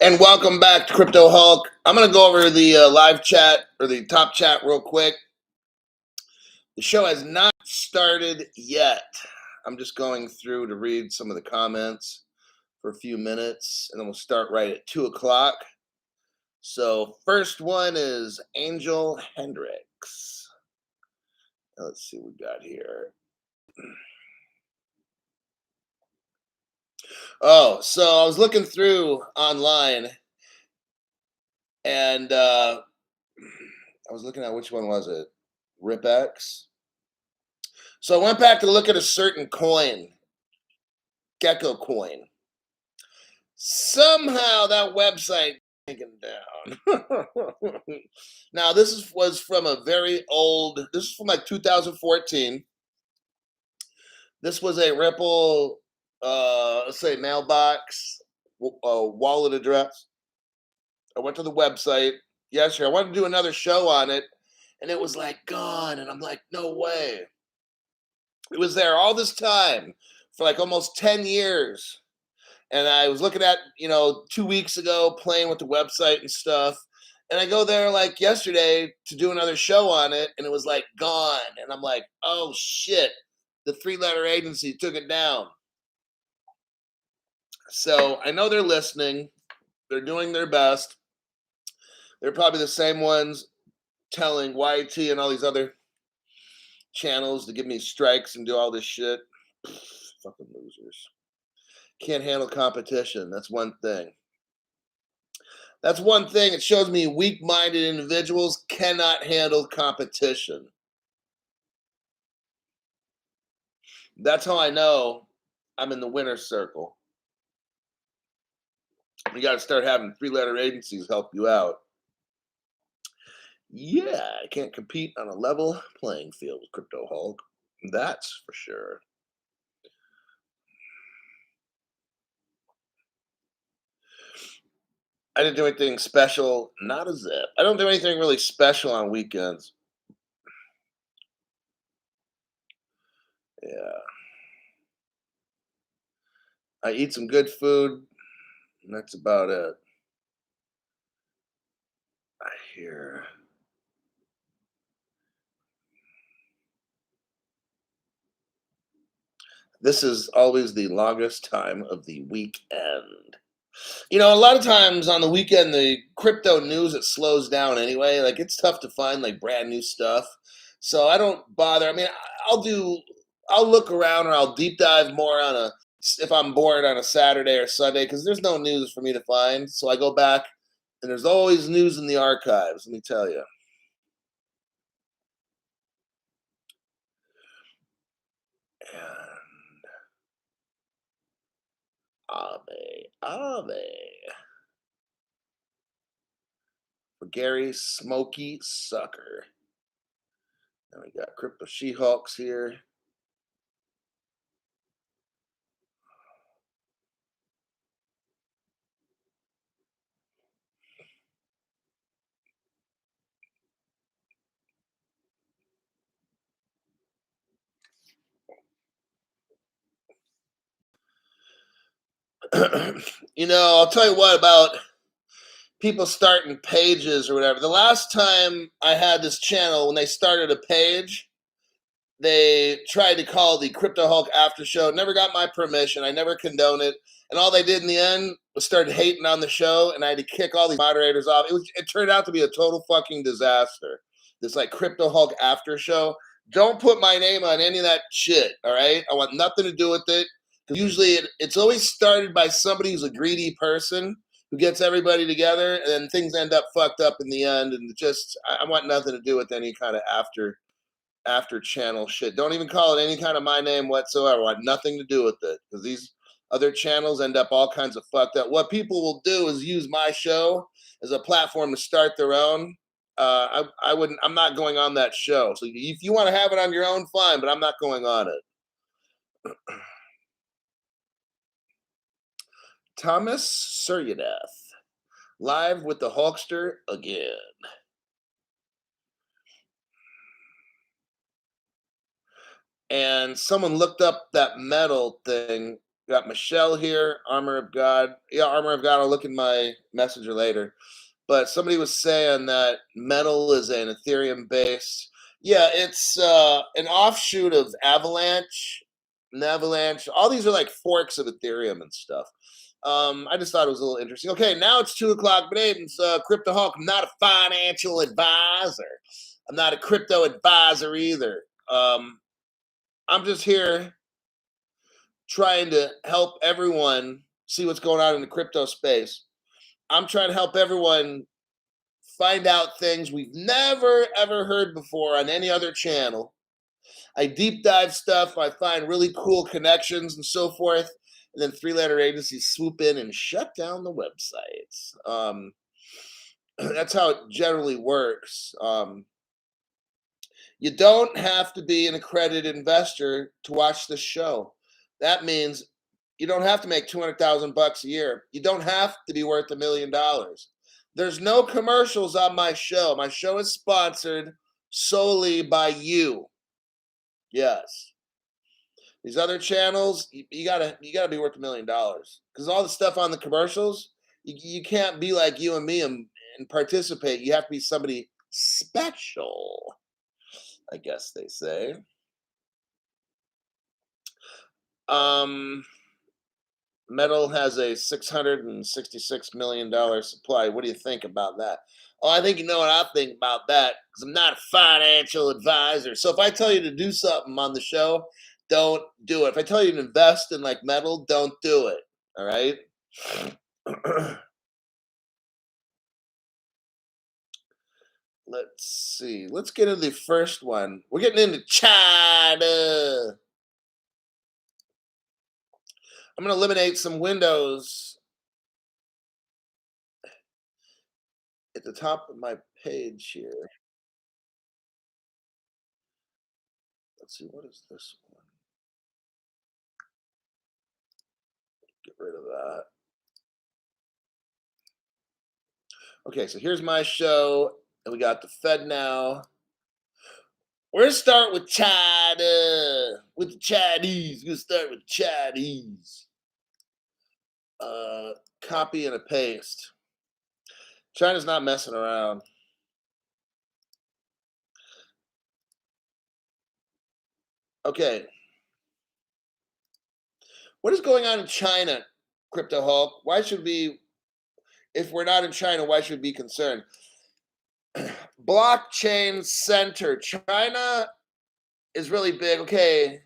And welcome back to Crypto Hulk. I'm going to go over the live chat or the top chat real quick. The show has not started yet. I'm just going through to read some of the comments for a few minutes, and then we'll start right at 2 o'clock. So, first one is Angel Hendricks. Let's see what we got here. Oh, so I was looking through online, and I was looking at which one was it? RipX. So I went back to look at a certain coin, Gecko coin. Somehow that website taken down. Now was from a very old. This is from like 2014. This was a Ripple, let's say mailbox, wallet address. I went to the website yesterday. I wanted to do another show on it, and it was like gone. And I'm like, no way. It was there all this time for like almost 10 years. And I was looking at, 2 weeks ago, playing with the website and stuff. And I go there like yesterday to do another show on it, and it was like gone. And I'm like, oh shit, the 3-letter agency took it down. So I know they're listening. They're doing their best. They're probably the same ones telling YT and all these other channels to give me strikes and do all this shit. Fucking losers. Can't handle competition. That's one thing. That's one thing. It shows me weak-minded individuals cannot handle competition. That's how I know I'm in the winner's circle. You got to start having 3-letter agencies help you out. Yeah, I can't compete on a level playing field with Crypto Hulk. That's for sure. I didn't do anything special. Not a zip. I don't do anything really special on weekends. Yeah. I eat some good food, and that's about it. I hear. This is always the longest time of the weekend. A lot of times on the weekend, the crypto news, it slows down anyway. Like, it's tough to find like brand new stuff. So I don't bother. I mean, I'll look around or I'll deep dive more if I'm bored on a Saturday or Sunday, because there's no news for me to find. So I go back and there's always news in the archives, let me tell you. And Ave. For Gary Smoky Sucker. And we got Crypto She-Hulks here. I'll tell you what about people starting pages or whatever. The last time I had this channel, when they started a page, they tried to call the Crypto Hulk After Show. Never got my permission. I never condoned it. And all they did in the end was start hating on the show, and I had to kick all these moderators off. It turned out to be a total fucking disaster. This like Crypto Hulk After Show. Don't put my name on any of that shit, all right? I want nothing to do with it. Because usually it's always started by somebody who's a greedy person who gets everybody together, and then things end up fucked up in the end. And I want nothing to do with any kind of after channel shit. Don't even call it any kind of my name whatsoever. I want nothing to do with it, because these other channels end up all kinds of fucked up. What people will do is use my show as a platform to start their own. I wouldn't. I'm not going on that show. So if you want to have it on your own, fine. But I'm not going on it. Thomas Suryadev, live with the Hulkster again. And someone looked up that metal thing Got Michelle here, Armor of God. Yeah, Armor of God. I'll look in my messenger later. But somebody was saying that Metal is an Ethereum based. Yeah, it's an offshoot of Avalanche, and Avalanche. All these are like forks of Ethereum and stuff. I just thought it was a little interesting. Okay, now it's 2 o'clock. My name's Crypto Hulk. I'm not a financial advisor. I'm not a crypto advisor either. I'm just here trying to help everyone see what's going on in the crypto space. I'm trying to help everyone find out things we've never ever heard before on any other channel. I deep dive stuff, I find really cool connections and so forth, and then three-letter agencies swoop in and shut down the websites. That's how it generally works. You don't have to be an accredited investor to watch the show. That means you don't have to make 200,000 bucks a year. You don't have to be worth $1 million. There's no commercials on my show. My show is sponsored solely by you. Yes. These other channels, you gotta be worth $1 million because all the stuff on the commercials, you can't be like you and me and participate. You have to be somebody special, I guess they say. Um, Metal has a $666 million supply. What do you think about that? Oh, I think you know what I think about that because I'm not a financial advisor. So if I tell you to do something on the show, don't do it. If I tell you to invest in like metal, don't do it. All right. Let's see. Let's get into the first one. We're getting into China. I'm going to eliminate some windows at the top of my page here. Let's see. What is this one? Get rid of that. Okay, so here's my show, and we got the Fed now. We're gonna start with China, with the Chinese. We're gonna start with Chinese. Copy and a paste. China's not messing around. Okay, what is going on in China, Crypto Hulk? Why should we, if we're not in China, why should we be concerned? Blockchain center. China is really big. Okay,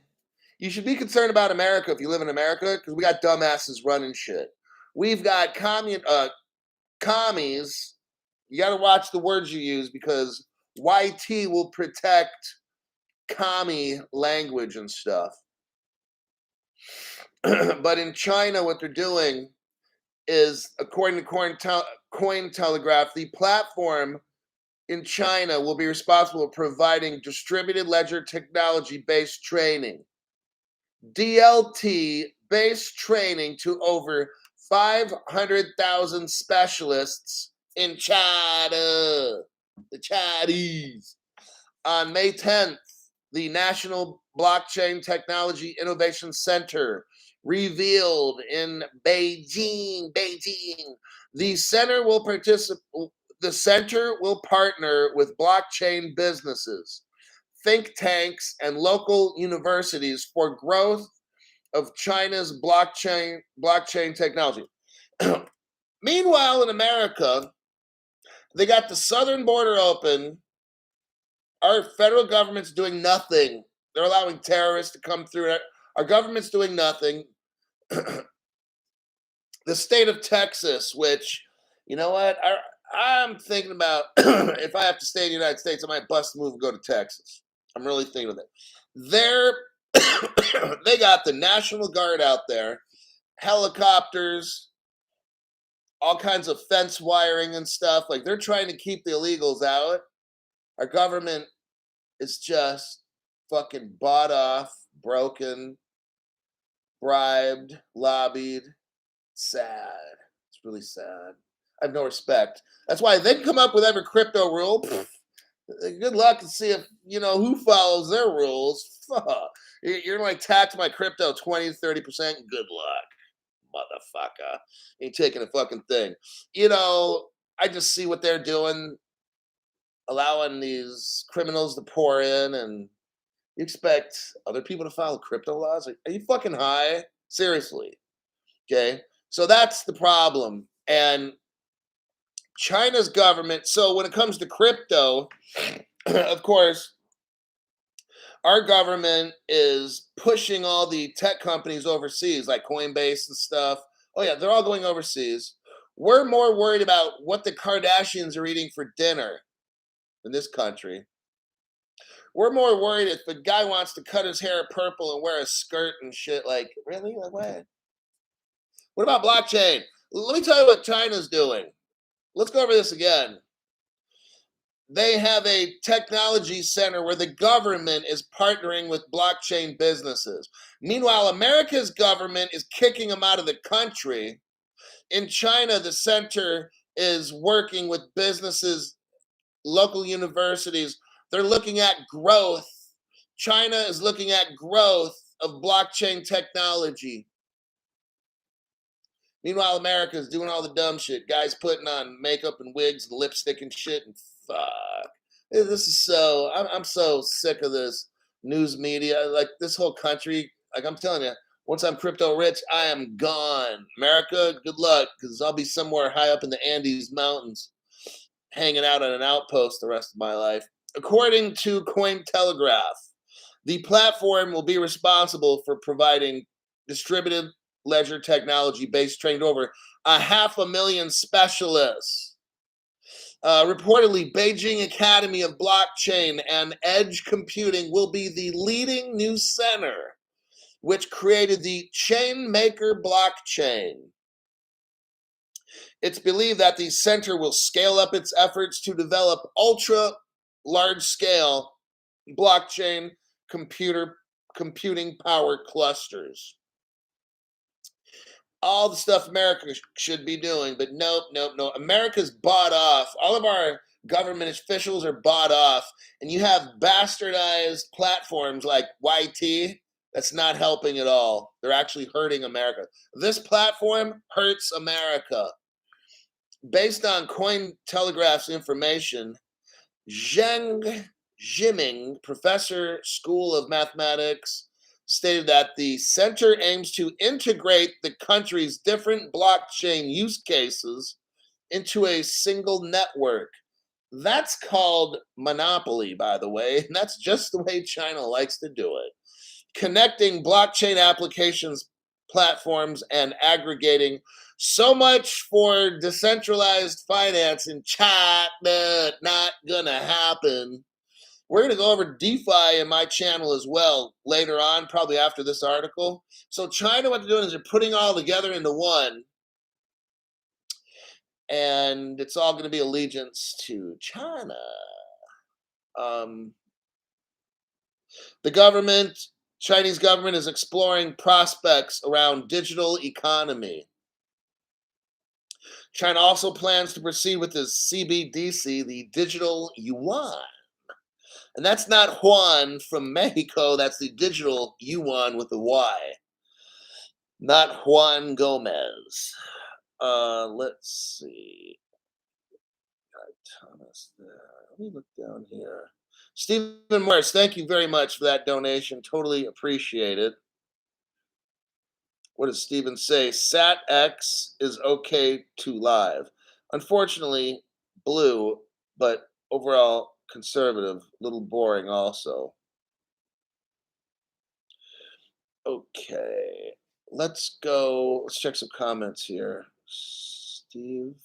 you should be concerned about America if you live in America because we got dumbasses running shit. We've got commies. You got to watch the words you use because YT will protect commie language and stuff. But in China, what they're doing is, according to Cointelegraph, the platform in China will be responsible for providing distributed ledger technology based training. DLT based training to over 500,000 specialists in China, the Chinese. On May 10th, the National Blockchain Technology Innovation Center revealed in Beijing. The center will partner with blockchain businesses, think tanks, and local universities for growth of China's blockchain technology. Meanwhile, in America, they got the southern border open. Our federal government's doing nothing. They're allowing terrorists to come through. Our government's doing nothing. The state of Texas, which, you know what, I'm thinking about if I have to stay in the United States, I might bust a move and go to Texas. I'm really thinking of it. They got the National Guard out there, helicopters, all kinds of fence wiring and stuff. Like they're trying to keep the illegals out. Our government is just fucking bought off, broken, bribed, lobbied. Sad. It's really sad. I have no respect. That's why they can come up with every crypto rule. Good luck to see if you know who follows their rules. Fuck. You're like tax my crypto 20 to 30%. Good luck, motherfucker. Ain't taking a fucking thing. You know, I just see what they're doing, allowing these criminals to pour in, and you expect other people to follow crypto laws? Are you fucking high? Seriously. Okay. So that's the problem. And China's government, so when it comes to crypto, of course, our government is pushing all the tech companies overseas, like Coinbase and stuff. Oh, yeah, they're all going overseas. We're more worried about what the Kardashians are eating for dinner in this country. We're more worried if the guy wants to cut his hair purple and wear a skirt and shit. Like, really? Like, what? What about blockchain? Let me tell you what China's doing. Let's go over this again. They have a technology center where the government is partnering with blockchain businesses. Meanwhile, America's government is kicking them out of the country. In China, the center is working with businesses, local universities. They're looking at growth. China is looking at growth of blockchain technology. Meanwhile, America is doing all the dumb shit. Guys putting on makeup and wigs and lipstick and shit. And fuck. This is so, I'm so sick of this news media. Like, this whole country, like, I'm telling you, once I'm crypto rich, I am gone. America, good luck, because I'll be somewhere high up in the Andes Mountains, hanging out on an outpost the rest of my life. According to Cointelegraph, the platform will be responsible for providing distributed ledger technology based trained over 500,000 specialists. Reportedly, Beijing Academy of Blockchain and Edge Computing will be the leading new center, which created the Chainmaker blockchain. It's believed that the center will scale up its efforts to develop ultra large scale blockchain computing power clusters. All the stuff America should be doing, but nope, nope, no. America's bought off. All of our government officials are bought off, and you have bastardized platforms like YT that's not helping at all. They're actually hurting America. This platform hurts America. Based on Cointelegraph's information, Zheng Jiming, professor, School of Mathematics, stated that the center aims to integrate the country's different blockchain use cases into a single network. That's called monopoly, by the way, and that's just the way China likes to do it. Connecting blockchain applications, platforms, and aggregating. So much for decentralized finance in China. Not gonna happen. We're going to go over DeFi in my channel as well later on, probably after this article. So China, what they're doing is they're putting all together into one, and it's all going to be allegiance to China. The government, Chinese government, is exploring prospects around digital economy. China also plans to proceed with the CBDC, the digital yuan. And that's not Juan from Mexico. That's the digital yuan with a Y. Not Juan Gomez. Let's see. Got Thomas there. Let me look down here. Stephen Morris, thank you very much for that donation. Totally appreciate it. What does Stephen say? SatX is okay to live. Unfortunately, blue, but overall conservative, a little boring also. Okay, let's go. Let's check some comments here. Steve,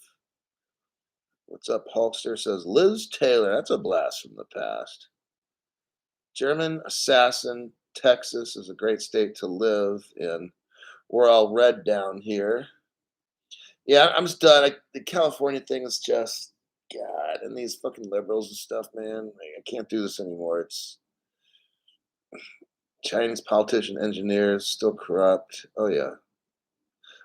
what's up? Hulkster says Liz Taylor. That's a blast from the past. German assassin. Texas is a great state to live in. We're all red down here. Yeah, I'm just done. The California thing is just God, and these fucking liberals and stuff, man. I can't do this anymore. It's Chinese politician, engineers, still corrupt. Oh yeah.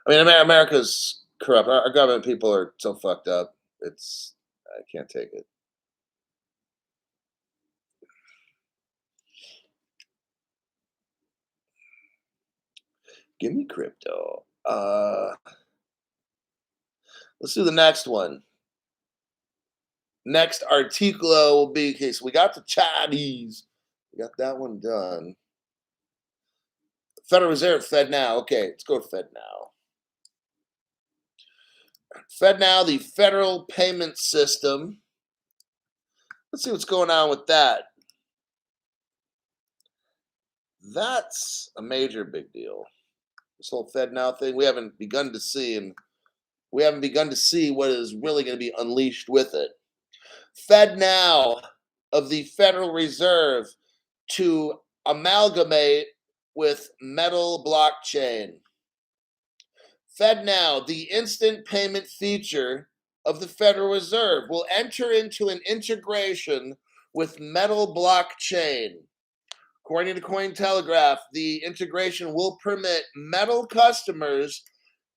I mean, America's corrupt. Our government people are so fucked up. It's I can't take it. Give me crypto. Let's do the next one. Next articulo will be okay. So we got the Chinese. We got that one done. Federal Reserve, Fed now. Okay, let's go to Fed now. Fed now, the federal payment system. Let's see what's going on with that. That's a major big deal. This whole Fed now thing, we haven't begun to see, and we haven't begun to see what is really going to be unleashed with it. Fed now of the Federal Reserve to amalgamate with metal blockchain. Fed now, the instant payment feature of the Federal Reserve, will enter into an integration with metal blockchain. According to Cointelegraph, the integration will permit metal customers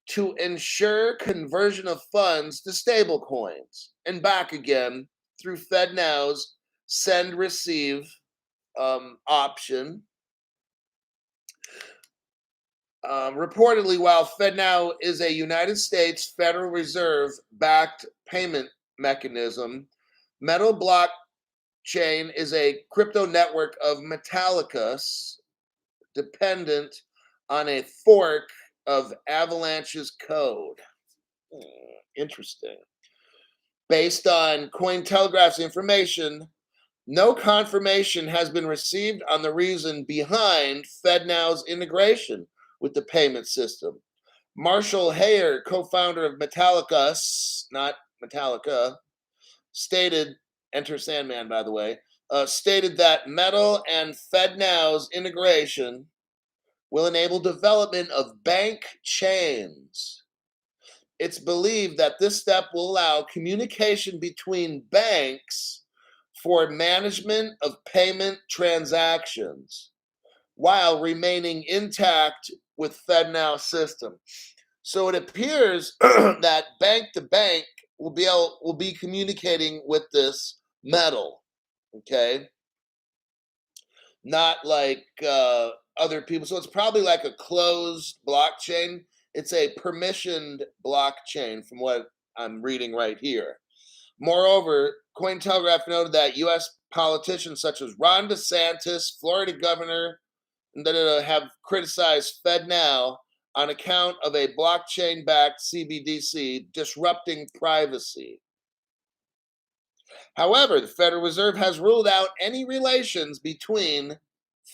to ensure conversion of funds to stablecoins and back again through FedNow's send receive option. Reportedly, while FedNow is a United States Federal Reserve backed payment mechanism, Metal Blockchain is a crypto network of Metallicus dependent on a fork of Avalanche's code. Interesting. Based on Cointelegraph's information, no confirmation has been received on the reason behind FedNow's integration with the payment system. Marshall Hayer, co-founder of Metallicus, not Metallica, stated, enter Sandman, by the way, stated that Metal and FedNow's integration will enable development of bank chains. It's believed that this step will allow communication between banks for management of payment transactions while remaining intact with FedNow system. So it appears that bank to bank will be communicating with this metal, okay? Not like other people. So it's probably like a closed blockchain. It's a permissioned blockchain from what I'm reading right here. Moreover, Cointelegraph noted that U.S. politicians such as Ron DeSantis, Florida governor, have criticized FedNow on account of a blockchain-backed CBDC disrupting privacy. However, the Federal Reserve has ruled out any relations between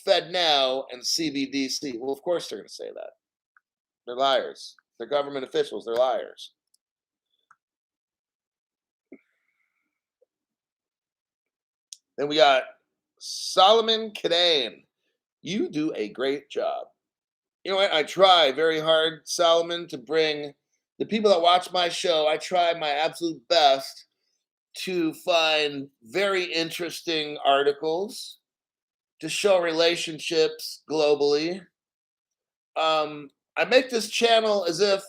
FedNow and CBDC. Well, of course they're going to say that. They're liars. They're government officials. They're liars. Then we got Solomon Kadane. You do a great job. You know what? I try very hard, Solomon, to bring the people that watch my show. I try my absolute best to find very interesting articles to show relationships globally. I make this channel as if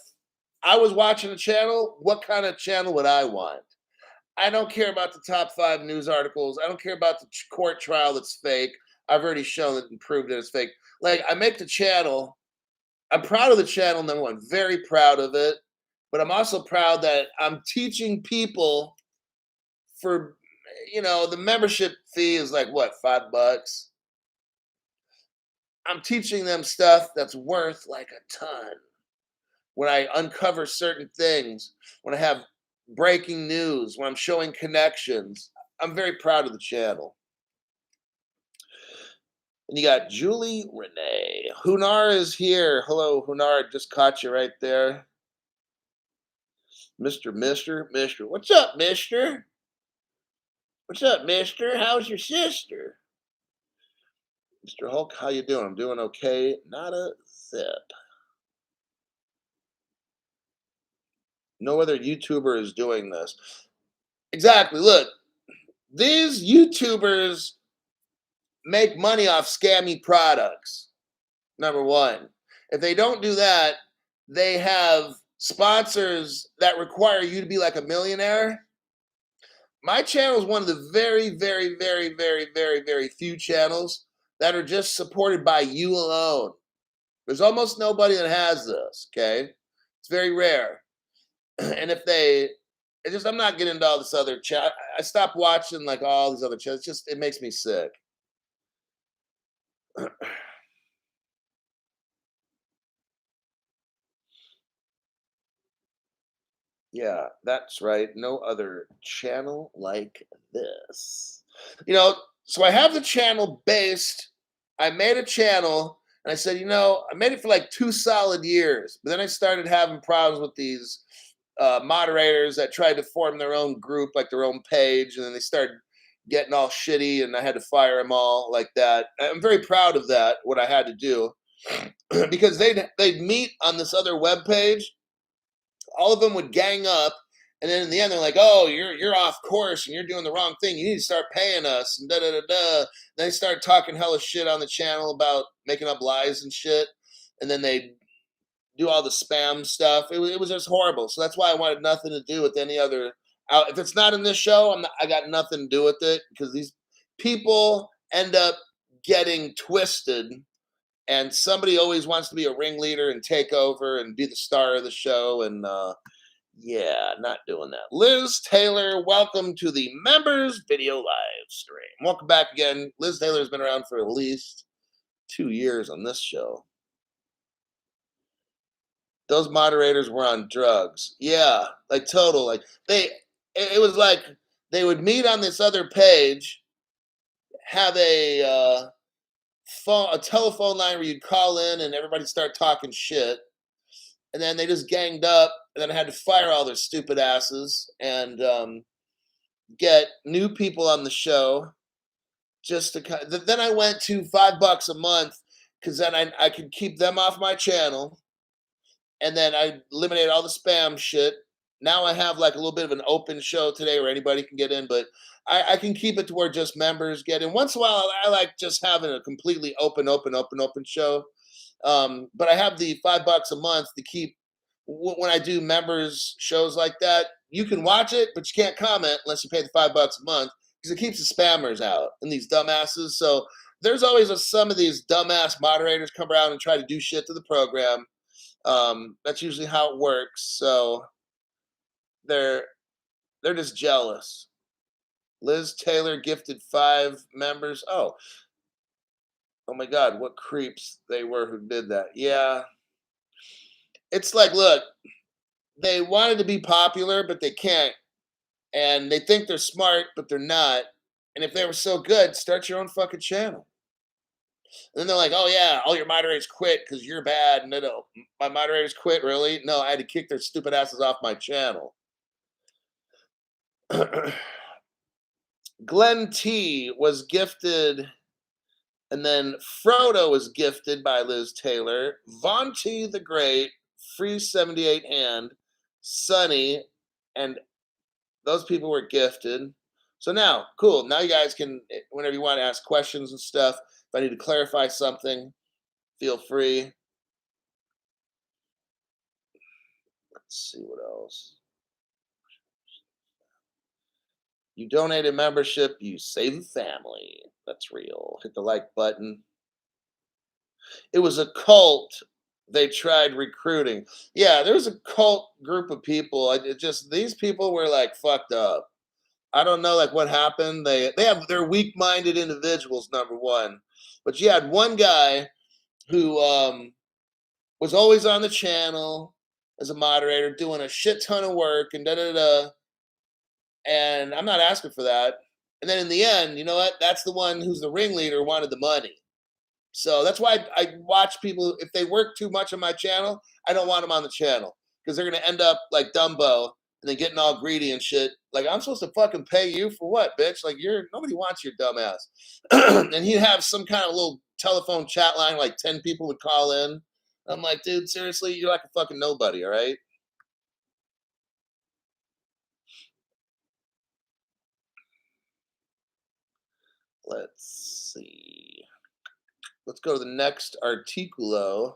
I was watching a channel. What kind of channel would I want? I don't care about the top 5 news articles. I don't care about the court trial that's fake. I've already shown it and proved that it's fake. Like, I make the channel. I'm proud of the channel, number one. Very proud of it. But I'm also proud that I'm teaching people for, the membership fee is like, what, $5? I'm teaching them stuff that's worth like a ton. When I uncover certain things, when I have breaking news, when I'm showing connections, I'm very proud of the channel. And you got Julie Renee. Hunar is here. Hello, Hunar. Just caught you right there. Mister. What's up, mister? What's up, mister? How's your sister? Mr. Hulk, how you doing? I'm doing okay. Not a zip. No other YouTuber is doing this. Exactly. Look, these YouTubers make money off scammy products. Number one. If they don't do that, they have sponsors that require you to be like a millionaire. My channel is one of the very, very, very, very, very, very few channels that are just supported by you alone. There's almost nobody that has this. Okay, it's very rare. And if they, it just I'm not getting into all this other chat. I stopped watching like all these other chats. It makes me sick. Yeah, that's right. No other channel like this. You know, so I have the channel based. I made a channel and I said, I made it for like 2 solid years. But then I started having problems with these moderators that tried to form their own group, like their own page. And then they started getting all shitty and I had to fire them all like that. I'm very proud of that, what I had to do. Because they'd meet on this other web page, all of them would gang up, and then in the end they're like, "Oh, you're off course and you're doing the wrong thing. You need to start paying us." And da da da da. Then they start talking hella shit on the channel about making up lies and shit, and then they do all the spam stuff. It was just horrible. So that's why I wanted nothing to do with any other. If it's not in this show, I got nothing to do with it because these people end up getting twisted, and somebody always wants to be a ringleader and take over and be the star of the show, and yeah, not doing that. Liz Taylor, welcome to the members video live stream. Welcome back again. Liz Taylor's been around for at least 2 years on this show. Those moderators were on drugs. Yeah, like total. Like it was like they would meet on this other page, have a telephone line where you'd call in and everybody start talking shit, and then they just ganged up, and then I had to fire all their stupid asses and get new people on the show. Just to then I went to $5 a month because then I could keep them off my channel, and then I eliminated all the spam shit. Now I have like a little bit of an open show today where anybody can get in, but I can keep it to where just members get in. Once in a while, I like just having a completely open show. But I have the $5 a month to keep when I do members shows like that. You can watch it, but you can't comment unless you pay the $5 a month because it keeps the spammers out and these dumbasses. So there's always some of these dumbass moderators come around and try to do shit to the program. That's usually how it works. So they're just jealous. Liz Taylor gifted 5 members. Oh my God, what creeps they were who did that. Yeah. It's like, look, they wanted to be popular, but they can't. And they think they're smart, but they're not. And if they were so good, start your own fucking channel. And then they're like, oh yeah, all your moderators quit because you're bad. No, my moderators quit, really? No, I had to kick their stupid asses off my channel. Glenn T was gifted, and then Frodo was gifted by Liz Taylor. Von T the Great, Free 78 Hand, Sunny, and those people were gifted. So now, cool. Now you guys can, whenever you want to ask questions and stuff, if I need to clarify something, feel free. Let's see what else. You donated membership, you save a family. That's real. Hit the like button. It was a cult. They tried recruiting. Yeah, there was a cult group of people. These people were like fucked up. I don't know like what happened. They're weak-minded individuals, number one. But you had one guy who was always on the channel as a moderator, doing a shit ton of work and da da da. And I'm not asking for that. And then in the end, you know what? That's the one who's the ringleader wanted the money. So that's why I watch people. If they work too much on my channel, I don't want them on the channel because they're gonna end up like Dumbo and then getting all greedy and shit. Like I'm supposed to fucking pay you for what, bitch? Like nobody wants your dumb ass. And he'd have some kind of little telephone chat line, like 10 people would call in. I'm like, dude, seriously, you're like a fucking nobody, all right? Let's see. Let's go to the next articulo.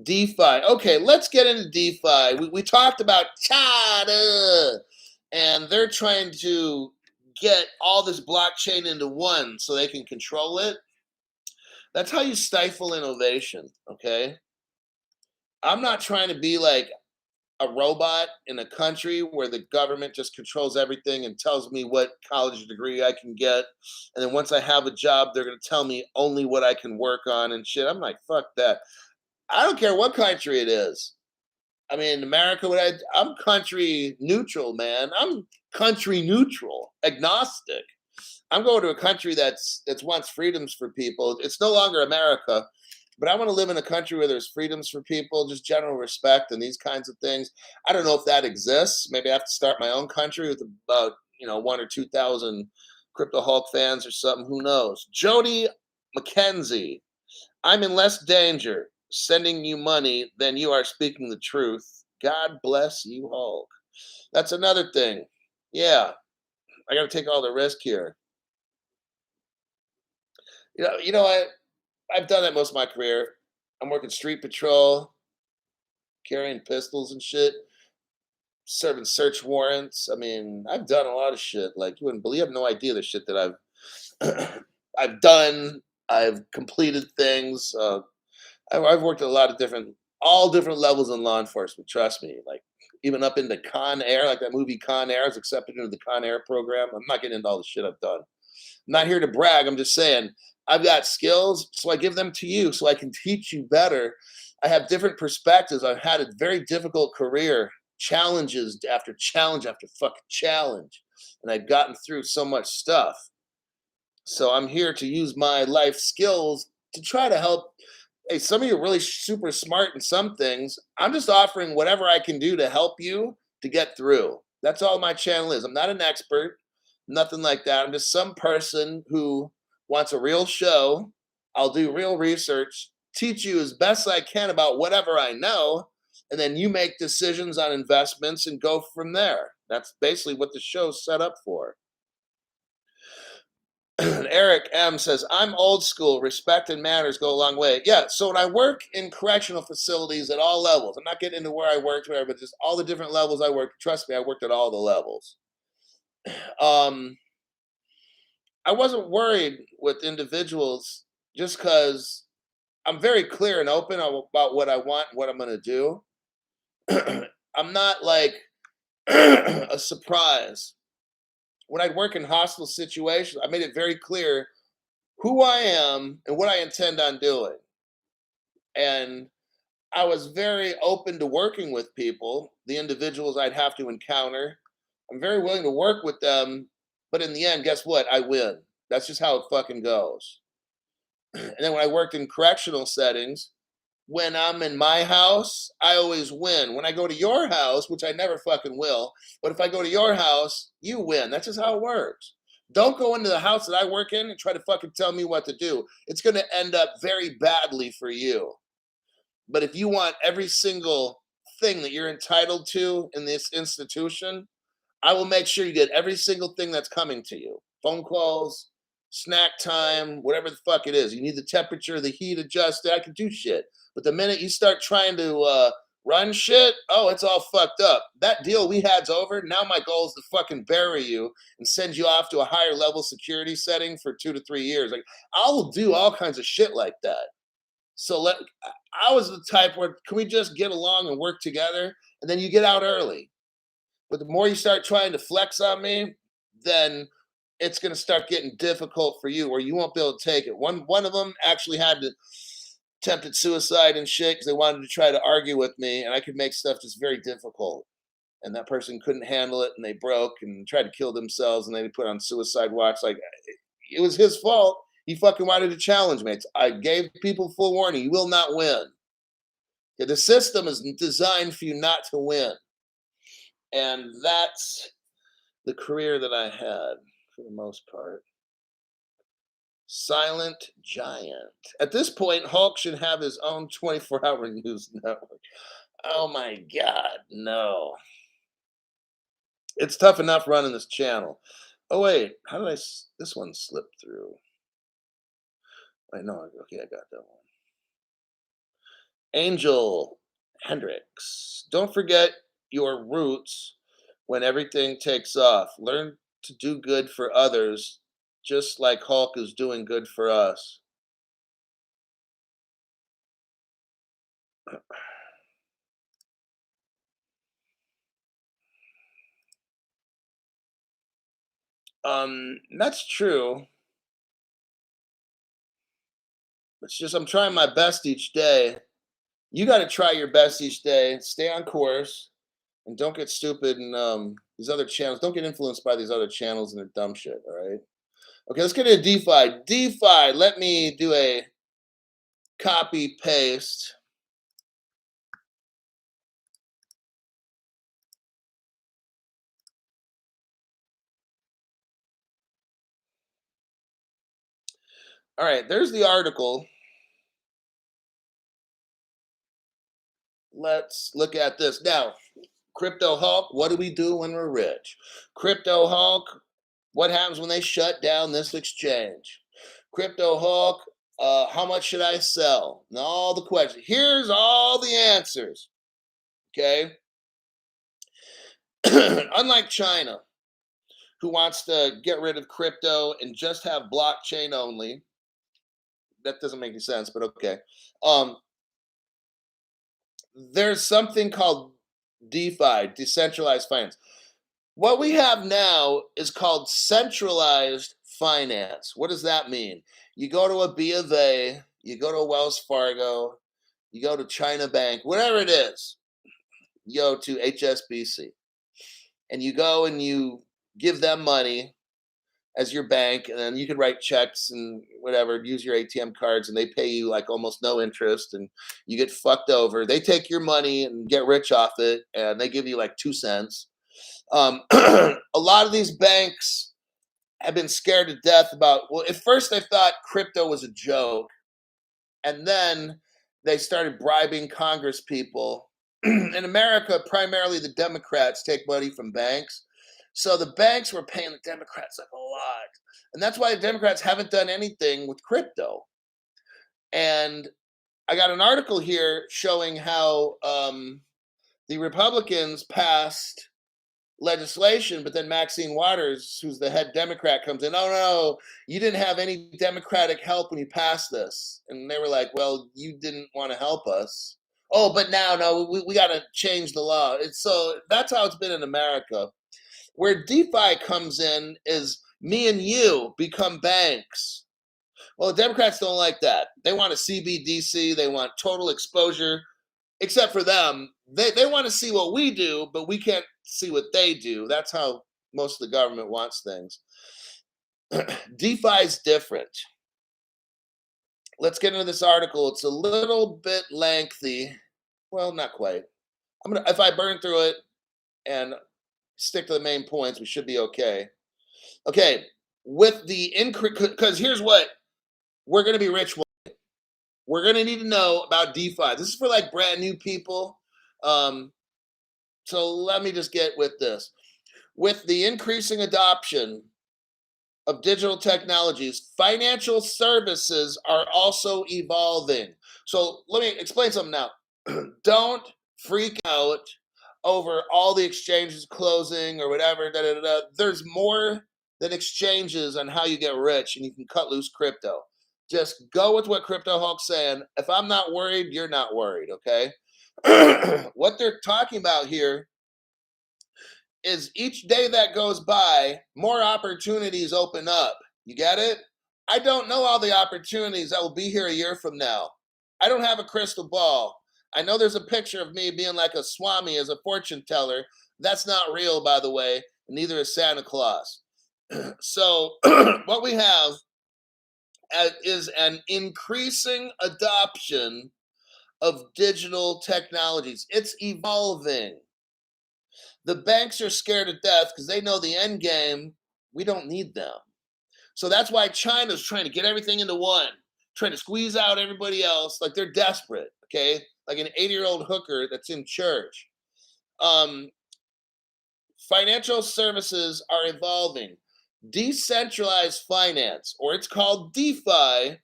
DeFi. Okay, let's get into DeFi. We talked about China, and they're trying to get all this blockchain into one so they can control it. That's how you stifle innovation, okay? I'm not trying to be like a robot in a country where the government just controls everything and tells me what college degree I can get. And then once I have a job, they're going to tell me only what I can work on and shit. I'm like, fuck that. I don't care what country it is. I mean, America, I'm country neutral, man. I'm country neutral, agnostic. I'm going to a country that's wants freedoms for people. It's no longer America, but I want to live in a country where there's freedoms for people, just general respect and these kinds of things. I don't know if that exists. Maybe I have to start my own country with about 1 or 2 thousand Crypto Hulk fans or something. Who knows? Jody McKenzie, I'm in less danger sending you money than you are speaking the truth. God bless you, Hulk. That's another thing. Yeah, I got to take all the risk here. What? I've done that most of my career. I'm working street patrol, carrying pistols and shit, serving search warrants. I mean, I've done a lot of shit. Like you wouldn't believe. You have no idea the shit that I've I've done. I've completed things. I've worked at a lot of all different levels in law enforcement. Trust me. Like even up into Con Air, like that movie Con Air. I was accepted into the Con Air program. I'm not getting into all the shit I've done. I'm not here to brag. I'm just saying I've got skills, so I give them to you so I can teach you better. I have different perspectives. I've had a very difficult career, challenges after challenge after fucking challenge, and I've gotten through so much stuff. So I'm here to use my life skills to try to help. Hey, some of you are really super smart in some things. I'm just offering whatever I can do to help you to get through. That's all my channel is. I'm not an expert, nothing like that. I'm just some person who wants a real show. I'll do real research, teach you as best I can about whatever I know, and then you make decisions on investments and go from there. That's basically what the show's set up for. Eric M says, I'm old school. Respect and manners go a long way. Yeah. So when I work in correctional facilities at all levels, I'm not getting into where I worked, whatever, but just all the different levels I worked. Trust me, I worked at all the levels. Um, I wasn't worried with individuals just because I'm very clear and open about what I want, what I'm going to do. I'm not like a surprise. When I work in hostile situations, I made it very clear who I am and what I intend on doing. And I was very open to working with people, the individuals I'd have to encounter. I'm very willing to work with them, but in the end, guess what? I win. That's just how it fucking goes. And then when I worked in correctional settings, when I'm in my house, I always win. When I go to your house, which I never fucking will, but if I go to your house, you win. That's just how it works. Don't go into the house that I work in and try to fucking tell me what to do. It's going to end up very badly for you. But if you want every single thing that you're entitled to in this institution, I will make sure you get every single thing that's coming to you. Phone calls, snack time, whatever the fuck it is. You need the temperature, the heat adjusted. I can do shit. But the minute you start trying to run shit, oh, it's all fucked up. That deal we had's over. Now my goal is to fucking bury you and send you off to a higher level security setting for 2 to 3 years. Like I'll do all kinds of shit like that. So I was the type where can we just get along and work together, and then you get out early. But the more you start trying to flex on me, then it's going to start getting difficult for you, or you won't be able to take it. One of them actually had to attempted suicide and shit because they wanted to try to argue with me, and I could make stuff just very difficult. And that person couldn't handle it, and they broke and tried to kill themselves, and they put on suicide watch. Like it was his fault. He fucking wanted to challenge me. I gave people full warning. You will not win. Okay, the system is designed for you not to win. And that's the career that I had for the most part. Silent Giant. At this point, Hulk should have his own 24-hour news network. Oh my God, no. It's tough enough running this channel. Oh wait, how did this one slip through? I know, okay, I got that one. Angel Hendricks. Don't forget your roots when everything takes off. Learn to do good for others, just like Hulk is doing good for us. That's true. It's just I'm trying my best each day. You got to try your best each day. Stay on course and don't get stupid and these other channels. Don't get influenced by these other channels and their dumb shit. All right. Okay, let's get into DeFi. DeFi. Let me do a copy paste. All right, there's the article. Let's look at this now. Crypto Hulk, what do we do when we're rich? Crypto Hulk, what happens when they shut down this exchange? Crypto Hulk, how much should I sell? And all the questions. Here's all the answers. Okay. Unlike China, who wants to get rid of crypto and just have blockchain only, that doesn't make any sense, but okay. Um, there's something called DeFi, decentralized finance. What we have now is called centralized finance. What does that mean? You go to a B of A, you go to a Wells Fargo, you go to China Bank, whatever it is, you go to HSBC, and you go and you give them money as your bank, and then you can write checks and whatever, use your ATM cards, and they pay you like almost no interest, and you get fucked over. They take your money and get rich off it, and they give you like 2 cents. A lot of these banks have been scared to death about, well, at first they thought crypto was a joke, and then they started bribing Congress people. In America, primarily the Democrats take money from banks. So the banks were paying the Democrats like a lot. And that's why the Democrats haven't done anything with crypto. And I got an article here showing how the Republicans passed legislation, but then Maxine Waters, who's the head Democrat, comes in. Oh no, you didn't have any Democratic help when you passed this, and they were like, "Well, you didn't want to help us." Oh, but now, no, we got to change the law. It's so that's how it's been in America. Where DeFi comes in is me and you become banks. Well, the Democrats don't like that. They want a CBDC. They want total exposure except for them. They want to see what we do, but we can't see what they do. That's how most of the government wants things. DeFi is different. Let's get into this article. It's a little bit lengthy. Well, not quite. If I burn through it and stick to the main points, we should be okay. Okay, with the increase, because here's what we're going to be rich. We're going to need to know about DeFi. This is for like brand new people. So let me just get with this. With the increasing adoption of digital technologies, financial services are also evolving. So let me explain something now. Don't freak out over all the exchanges closing or whatever. Da, da, da, da. There's more than exchanges on how you get rich, and you can cut loose crypto. Just go with what Crypto Hulk's saying. If I'm not worried, you're not worried, okay? What they're talking about here is each day that goes by, more opportunities open up. You get it? I don't know all the opportunities that will be here a year from now. I don't have a crystal ball. I know there's a picture of me being like a Swami as a fortune teller. That's not real, by the way. Neither is Santa Claus. So, what we have is an increasing adoption of digital technologies. It's evolving. The banks are scared to death because they know the end game, we don't need them. So that's why China's trying to get everything into one, trying to squeeze out everybody else. Like they're desperate, okay? Like an 80-year-old hooker that's in church. Um, Financial services are evolving. Decentralized finance, or it's called DeFi,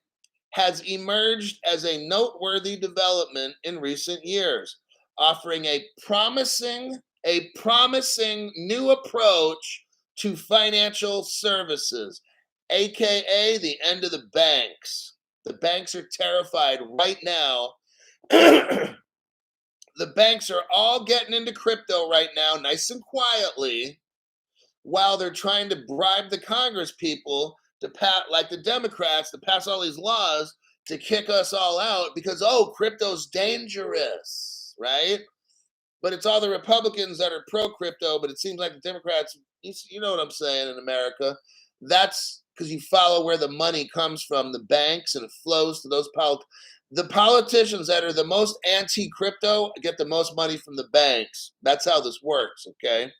has emerged as a noteworthy development in recent years, offering a promising new approach to financial services, aka the end of the banks. The banks are terrified right now the banks are all getting into crypto right now, nice and quietly, while they're trying to bribe the Congress people to pass, like the Democrats, to pass all these laws to kick us all out because, oh, crypto's dangerous, right? But it's all the Republicans that are pro crypto, but it seems like the Democrats, you know what I'm saying, in America. That's because you follow where the money comes from, the banks, and it flows to those the politicians that are the most anti-crypto get the most money from the banks. That's how this works, okay?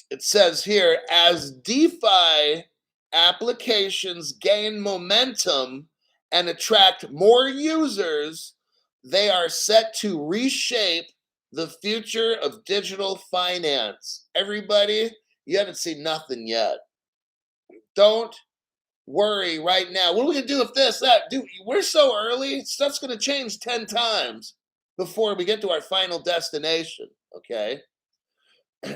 It says here, as DeFi applications gain momentum and attract more users, they are set to reshape the future of digital finance. Everybody, you haven't seen nothing yet. Don't worry right now. What are we going to do if this, that? Dude, we're so early. Stuff's going to change 10 times before we get to our final destination, okay?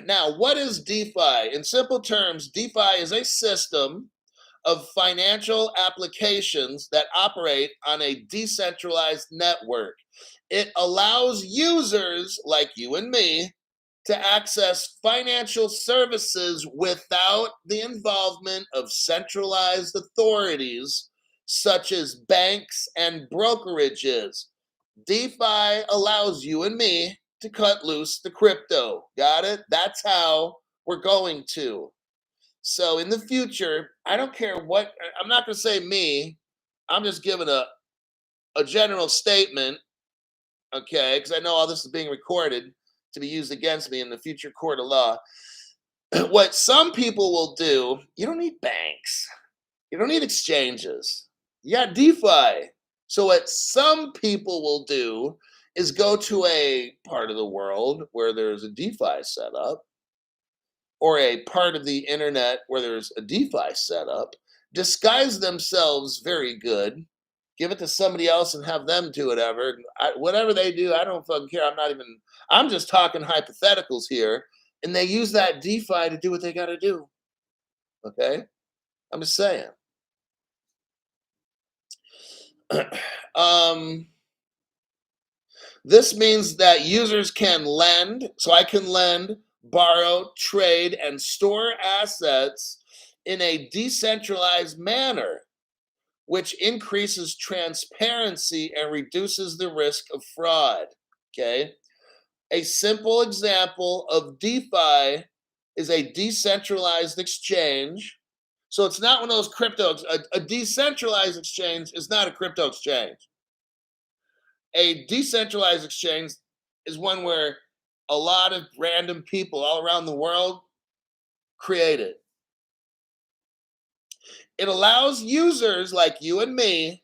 Now, what is DeFi? In simple terms, DeFi is a system of financial applications that operate on a decentralized network. It allows users like you and me to access financial services without the involvement of centralized authorities such as banks and brokerages. DeFi allows you and me to cut loose the crypto. Got it? That's how we're going to. So in the future, I don't care what, I'm not going to say me, I'm just giving a general statement, okay? Because I know all this is being recorded to be used against me in the future court of law. What some people will do, you don't need banks, you don't need exchanges, you got DeFi. So what some people will do is go to a part of the world where there's a DeFi setup, or a part of the internet where there's a DeFi setup, disguise themselves very good, give it to somebody else and have them do whatever. Whatever they do, I don't fucking care. I'm just talking hypotheticals here. And they use that DeFi to do what they got to do. Okay? I'm just saying. This means that users can lend, so I can lend, borrow, trade, and store assets in a decentralized manner, which increases transparency and reduces the risk of fraud. Okay. A simple example of DeFi is a decentralized exchange. So it's not one of those crypto, a decentralized exchange is not a crypto exchange. A decentralized exchange is one where a lot of random people all around the world create it. It allows users like you and me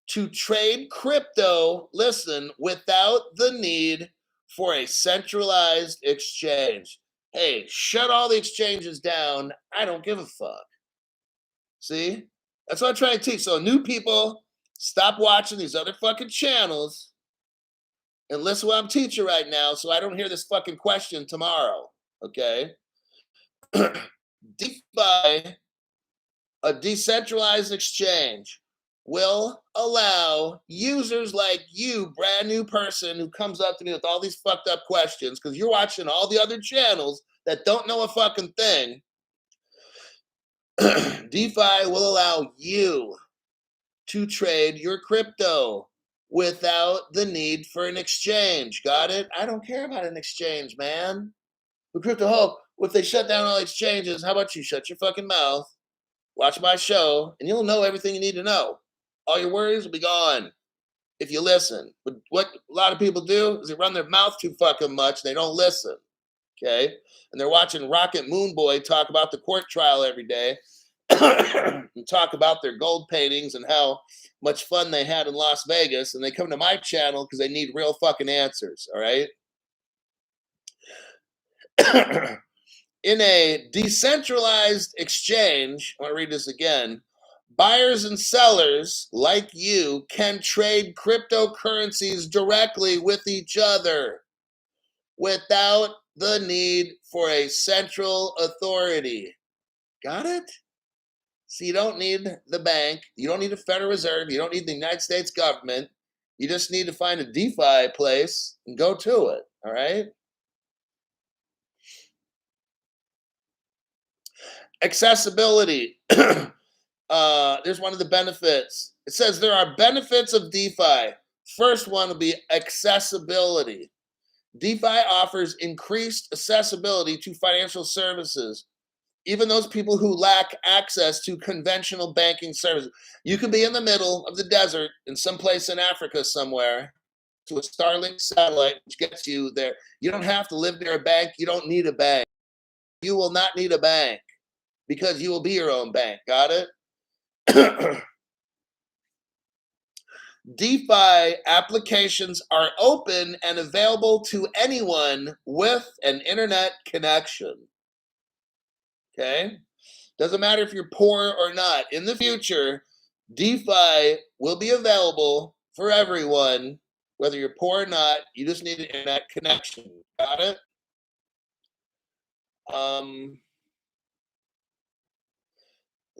to trade crypto, listen, without the need for a centralized exchange. Hey, shut all the exchanges down. I don't give a fuck. See? That's what I'm trying to teach. So, new people, stop watching these other fucking channels and listen what I'm teaching right now so I don't hear this fucking question tomorrow. Okay? DeFi, a decentralized exchange, will allow users like you, brand new person who comes up to me with all these fucked up questions because you're watching all the other channels that don't know a fucking thing. DeFi will allow you to trade your crypto without the need for an exchange. Got it? I don't care about an exchange, man. The crypto Hulk, if they shut down all exchanges, how about you shut your fucking mouth, watch my show, and you'll know everything you need to know. All your worries will be gone if you listen. But what a lot of people do is they run their mouth too fucking much. They don't listen. Okay? And they're watching Rocket Moon Boy talk about the court trial every day and talk about their gold paintings and how much fun they had in Las Vegas. And they come to my channel because they need real fucking answers. All right? In a decentralized exchange, I want to read this again. Buyers and sellers like you can trade cryptocurrencies directly with each other without the need for a central authority. Got it? So you don't need the bank, you don't need the Federal Reserve, you don't need the United States government. You just need to find a DeFi place and go to it. All right. Accessibility. There's one of the benefits. It says there are benefits of DeFi. First one will be accessibility. DeFi offers increased accessibility to financial services, even those people who lack access to conventional banking services. You could be in the middle of the desert in some place in Africa somewhere to a Starlink satellite, which gets you there. You don't have to live near a bank. You don't need a bank. You will not need a bank because you will be your own bank. Got it? DeFi applications are open and available to anyone with an internet connection. Okay? Doesn't matter if you're poor or not. In the future, DeFi will be available for everyone, whether you're poor or not. You just need an internet connection. Got it?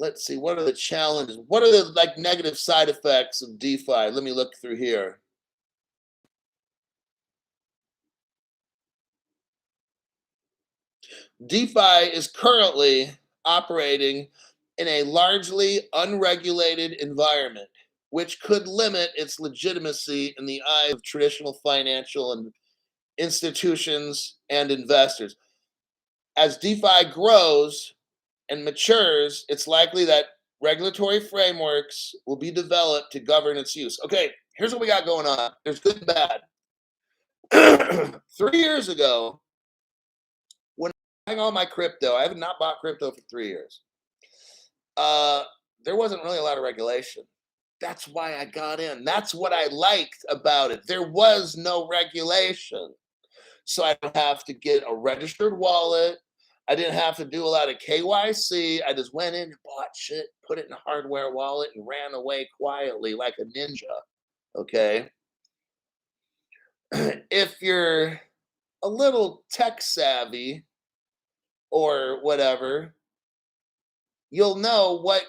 Let's see. What are the challenges? What are the negative side effects of DeFi? Let me look through here. DeFi is currently operating in a largely unregulated environment, which could limit its legitimacy in the eyes of traditional financial and institutions and investors. As DeFi grows and matures, it's likely that regulatory frameworks will be developed to govern its use. Okay, here's what we got going on. There's good and bad. 3 years ago, when I buying all my crypto, I have not bought crypto for 3 years. Uh, there wasn't really a lot of regulation. That's why I got in. That's what I liked about it. There was no regulation. So I don't have to get a registered wallet. I didn't have to do a lot of KYC. I just went in and bought shit, put it in a hardware wallet, and ran away quietly like a ninja. Okay. If you're a little tech savvy or whatever, you'll know what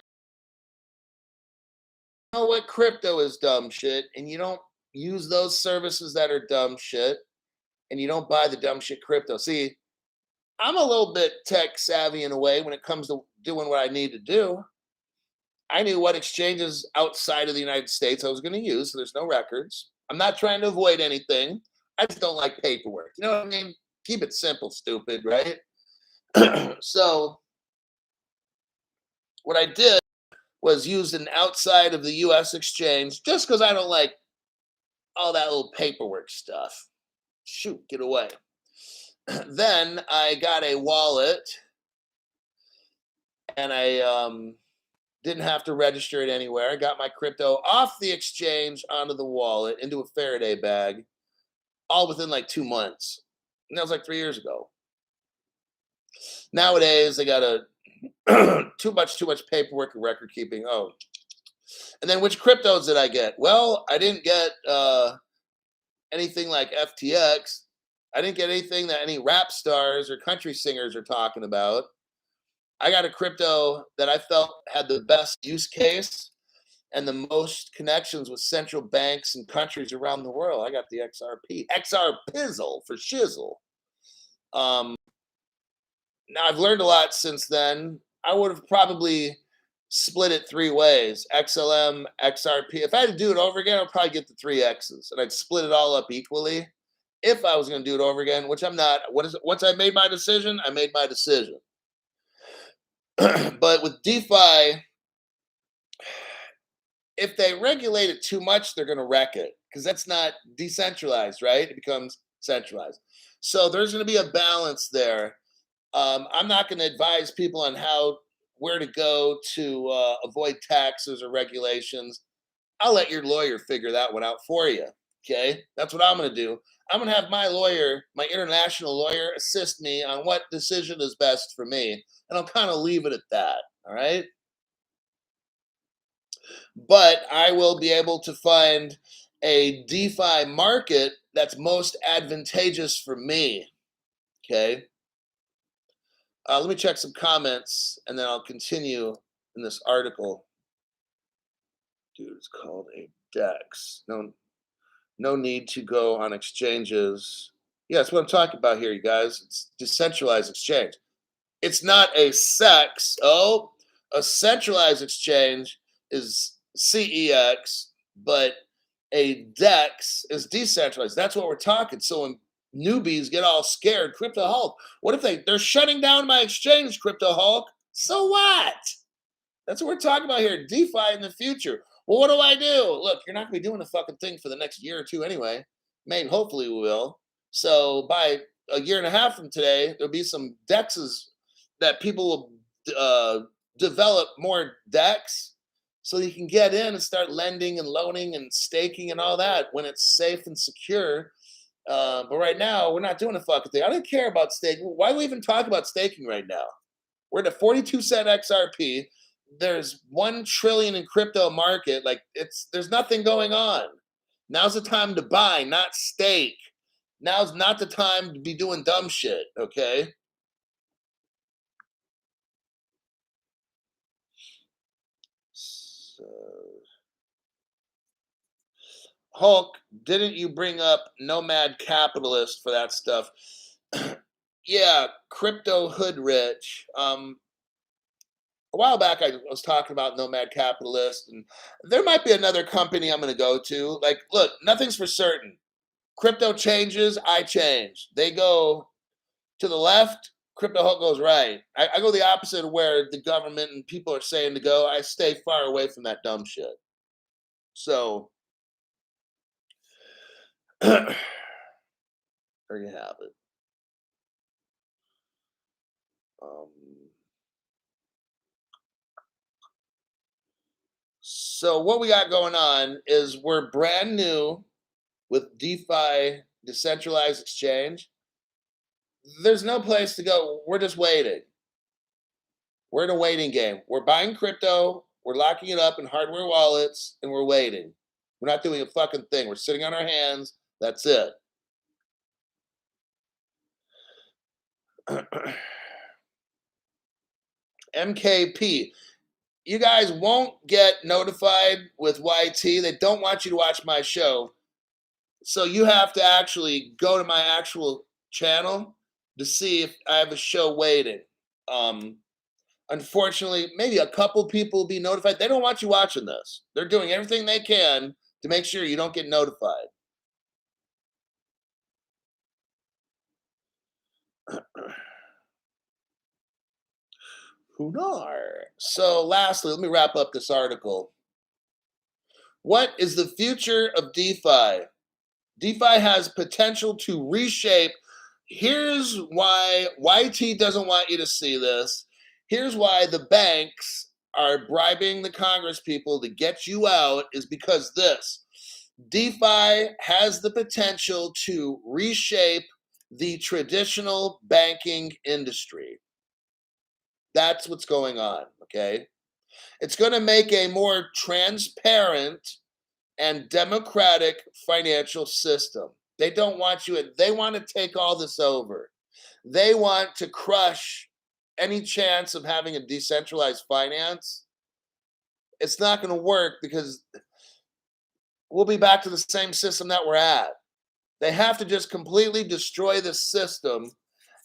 crypto is dumb shit, and you don't use those services that are dumb shit, and you don't buy the dumb shit crypto. See, I'm a little bit tech savvy in a way when it comes to doing what I need to do. I knew what exchanges outside of the United States I was going to use, so there's no records. I'm not trying to avoid anything. I just don't like paperwork. You know what I mean? Keep it simple, stupid, right? So, what I did was use an outside of the US exchange just because I don't like all that little paperwork stuff. Shoot, get away. Then I got a wallet and I didn't have to register it anywhere. I got my crypto off the exchange onto the wallet into a Faraday bag, all within like 2 months. And that was like 3 years ago. Nowadays, I got too much paperwork and record keeping. Oh, and then which cryptos did I get? Well, I didn't get anything like FTX. I didn't get anything that any rap stars or country singers are talking about. I got a crypto that I felt had the best use case and the most connections with central banks and countries around the world. I got the XRP, XR Pizzle for shizzle. Now I've learned a lot since then. I would have probably split it three ways: XLM, XRP. If I had to do it over again, I'd probably get the three X's and I'd split it all up equally. If I was going to do it over again, which I'm not. Once I made my decision, I made my decision. But with DeFi, if they regulate it too much, they're going to wreck it because that's not decentralized, right? It becomes centralized. So there's going to be a balance there. I'm not going to advise people on where to go to avoid taxes or regulations. I'll let your lawyer figure that one out for you. Okay, that's what I'm going to do. I'm going to have my lawyer, my international lawyer, assist me on what decision is best for me, and I'll kind of leave it at that. All right. But I will be able to find a DeFi market that's most advantageous for me. Okay. Let me check some comments and then I'll continue in this article. Dude, it's called a DEX. No, No need to go on exchanges. Yeah, that's what I'm talking about here, you guys. It's decentralized exchange. It's not a sex. Oh, a centralized exchange is CEX, but a DEX is decentralized. That's what we're talking. So when newbies get all scared, Crypto Hulk, what if they're shutting down my exchange, Crypto Hulk? So what? That's what we're talking about here. DeFi in the future. Well, what do I do? Look, you're not going to be doing the fucking thing for the next year or two anyway. Maybe, hopefully, we will. So by a year and a half from today, there'll be some dexes that people will develop more decks so you can get in and start lending and loaning and staking and all that when it's safe and secure. But right now, we're not doing a fucking thing. I don't care about staking. Why do we even talk about staking right now? We're at a 42-cent XRP. There's 1 trillion in crypto market. Like there's nothing going on. Now's the time to buy, not stake. Now's not the time to be doing dumb shit, okay? So, Hulk, didn't you bring up Nomad Capitalist for that stuff? Yeah, Crypto Hood Rich. A while back I was talking about Nomad Capitalist, and there might be another company I'm going to go to. Like, look, nothing's for certain. Crypto changes, I change. They go to the left, Crypto Hulk goes right. I go the opposite of where the government and people are saying to go. I stay far away from that dumb shit. So there you have it. Um, so what we got going on is we're brand new with DeFi, decentralized exchange. There's no place to go. We're just waiting. We're in a waiting game. We're buying crypto, we're locking it up in hardware wallets, and we're waiting. We're not doing a fucking thing. We're sitting on our hands. That's it. MKP. You guys won't get notified with YT. They don't want you to watch my show. So you have to actually go to my actual channel to see if I have a show waiting. Um, Unfortunately, maybe a couple people will be notified. They don't want you watching this. They're doing everything they can to make sure you don't get notified. Hunar. So, lastly, let me wrap up this article. What is the future of DeFi? DeFi has potential to reshape. Here's why YT doesn't want you to see this. Here's why the banks are bribing the Congress people to get you out, is because this DeFi has the potential to reshape the traditional banking industry. That's what's going on, okay? It's going to make a more transparent and democratic financial system. They don't want you, they want to take all this over. They want to crush any chance of having a decentralized finance. It's not going to work because we'll be back to the same system that we're at. They have to just completely destroy the system.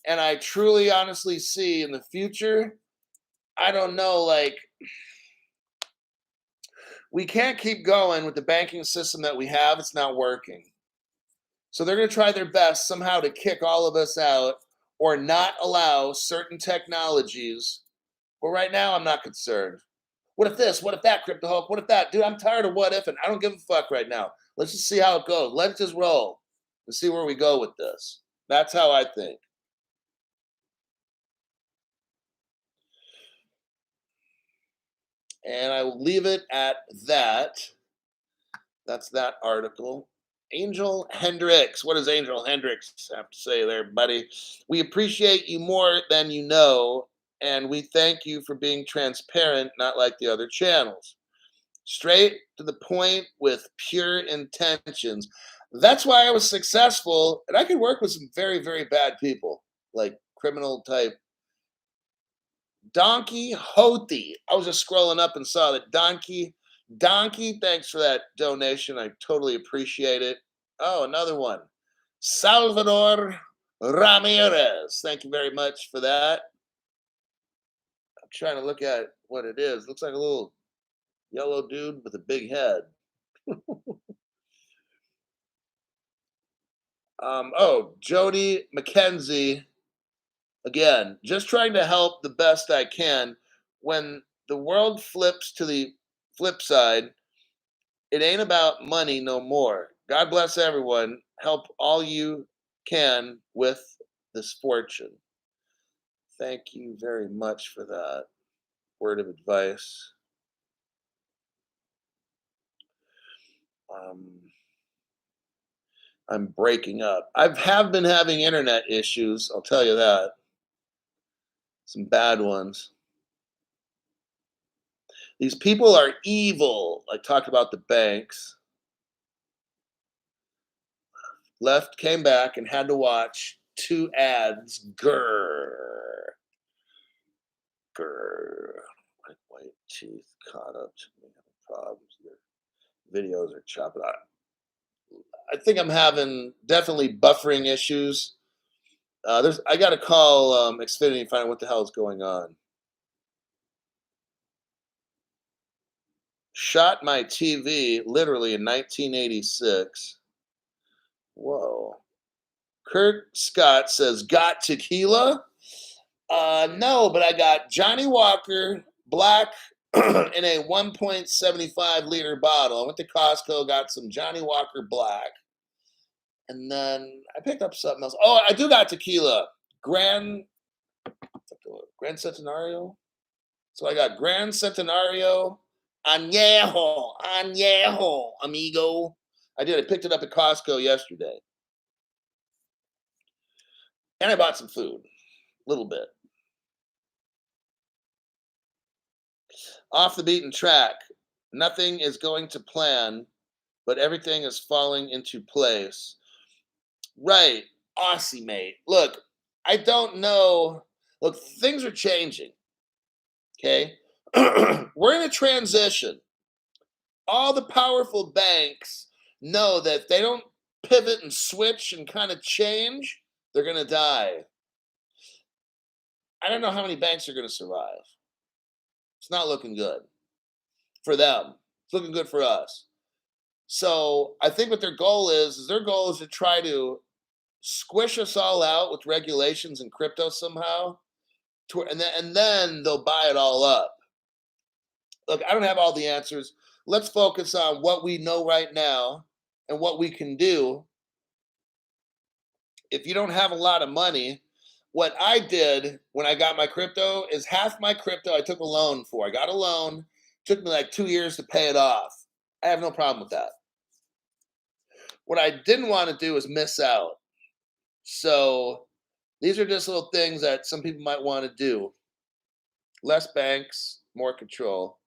And I truly, honestly see in the future, I don't know, like, we can't keep going with the banking system that we have. It's not working. So they're going to try their best somehow to kick all of us out or not allow certain technologies. But right now, I'm not concerned. What if this? What if that, Crypto Hulk? What if that? Dude, I'm tired of what if, and I don't give a fuck right now. Let's just see how it goes. Let's just roll and see where we go with this. That's how I think. And I will leave it at that. That's that article. Angel Hendricks. What does Angel Hendricks have to say there, buddy? We appreciate you more than you know, and we thank you for being transparent, not like the other channels. Straight to the point with pure intentions. That's why I was successful, and I could work with some very, very bad people, like criminal type. Donkey Hoti. I was just scrolling up and saw that Donkey, thanks for that donation. I totally appreciate it. Oh, another one. Salvador Ramirez. Thank you very much for that. I'm trying to look at what it is. Looks like a little yellow dude with a big head. Oh, Jody McKenzie. Again, just trying to help the best I can. When the world flips to the flip side, it ain't about money no more. God bless everyone. Help all you can with this fortune. Thank you very much for that word of advice. Um, I'm breaking up. I have been having internet issues. I'll tell you that. Some bad ones. These people are evil. I talked about the banks. Left, came back, and had to watch two ads. Grrr. Grrr. My white teeth caught up to me. Problems. Their videos are chopping out. I think I'm having definitely buffering issues. I got to call Xfinity and find out what the hell is going on. Shot my TV literally in 1986. Whoa. Kurt Scott says, got tequila? No, but I got Johnny Walker Black in a 1.75 liter bottle. I went to Costco, got some Johnny Walker Black, and then I picked up something else. Oh, I do got tequila. Grand Grand Centenario. So I got Grand Centenario Añejo, amigo. I did. I picked it up at Costco yesterday. And I bought some food. A little bit. Off the beaten track. Nothing is going to plan, but everything is falling into place. Right. Aussie, mate. Look, I don't know. Look, things are changing. Okay. We're in a transition. All the powerful banks know that if they don't pivot and switch and kind of change, they're going to die. I don't know how many banks are going to survive. It's not looking good for them. It's looking good for us. So I think what their goal is their goal is to try to squish us all out with regulations and crypto somehow, and then they'll buy it all up. Look, I don't have all the answers. Let's focus on what we know right now and what we can do. If you don't have a lot of money, what I did when I got my crypto is half my crypto I took a loan for. I got a loan, took me like 2 years to pay it off. I have no problem with that. What I didn't want to do is miss out. So these are just little things that some people might want to do. Less banks, more control.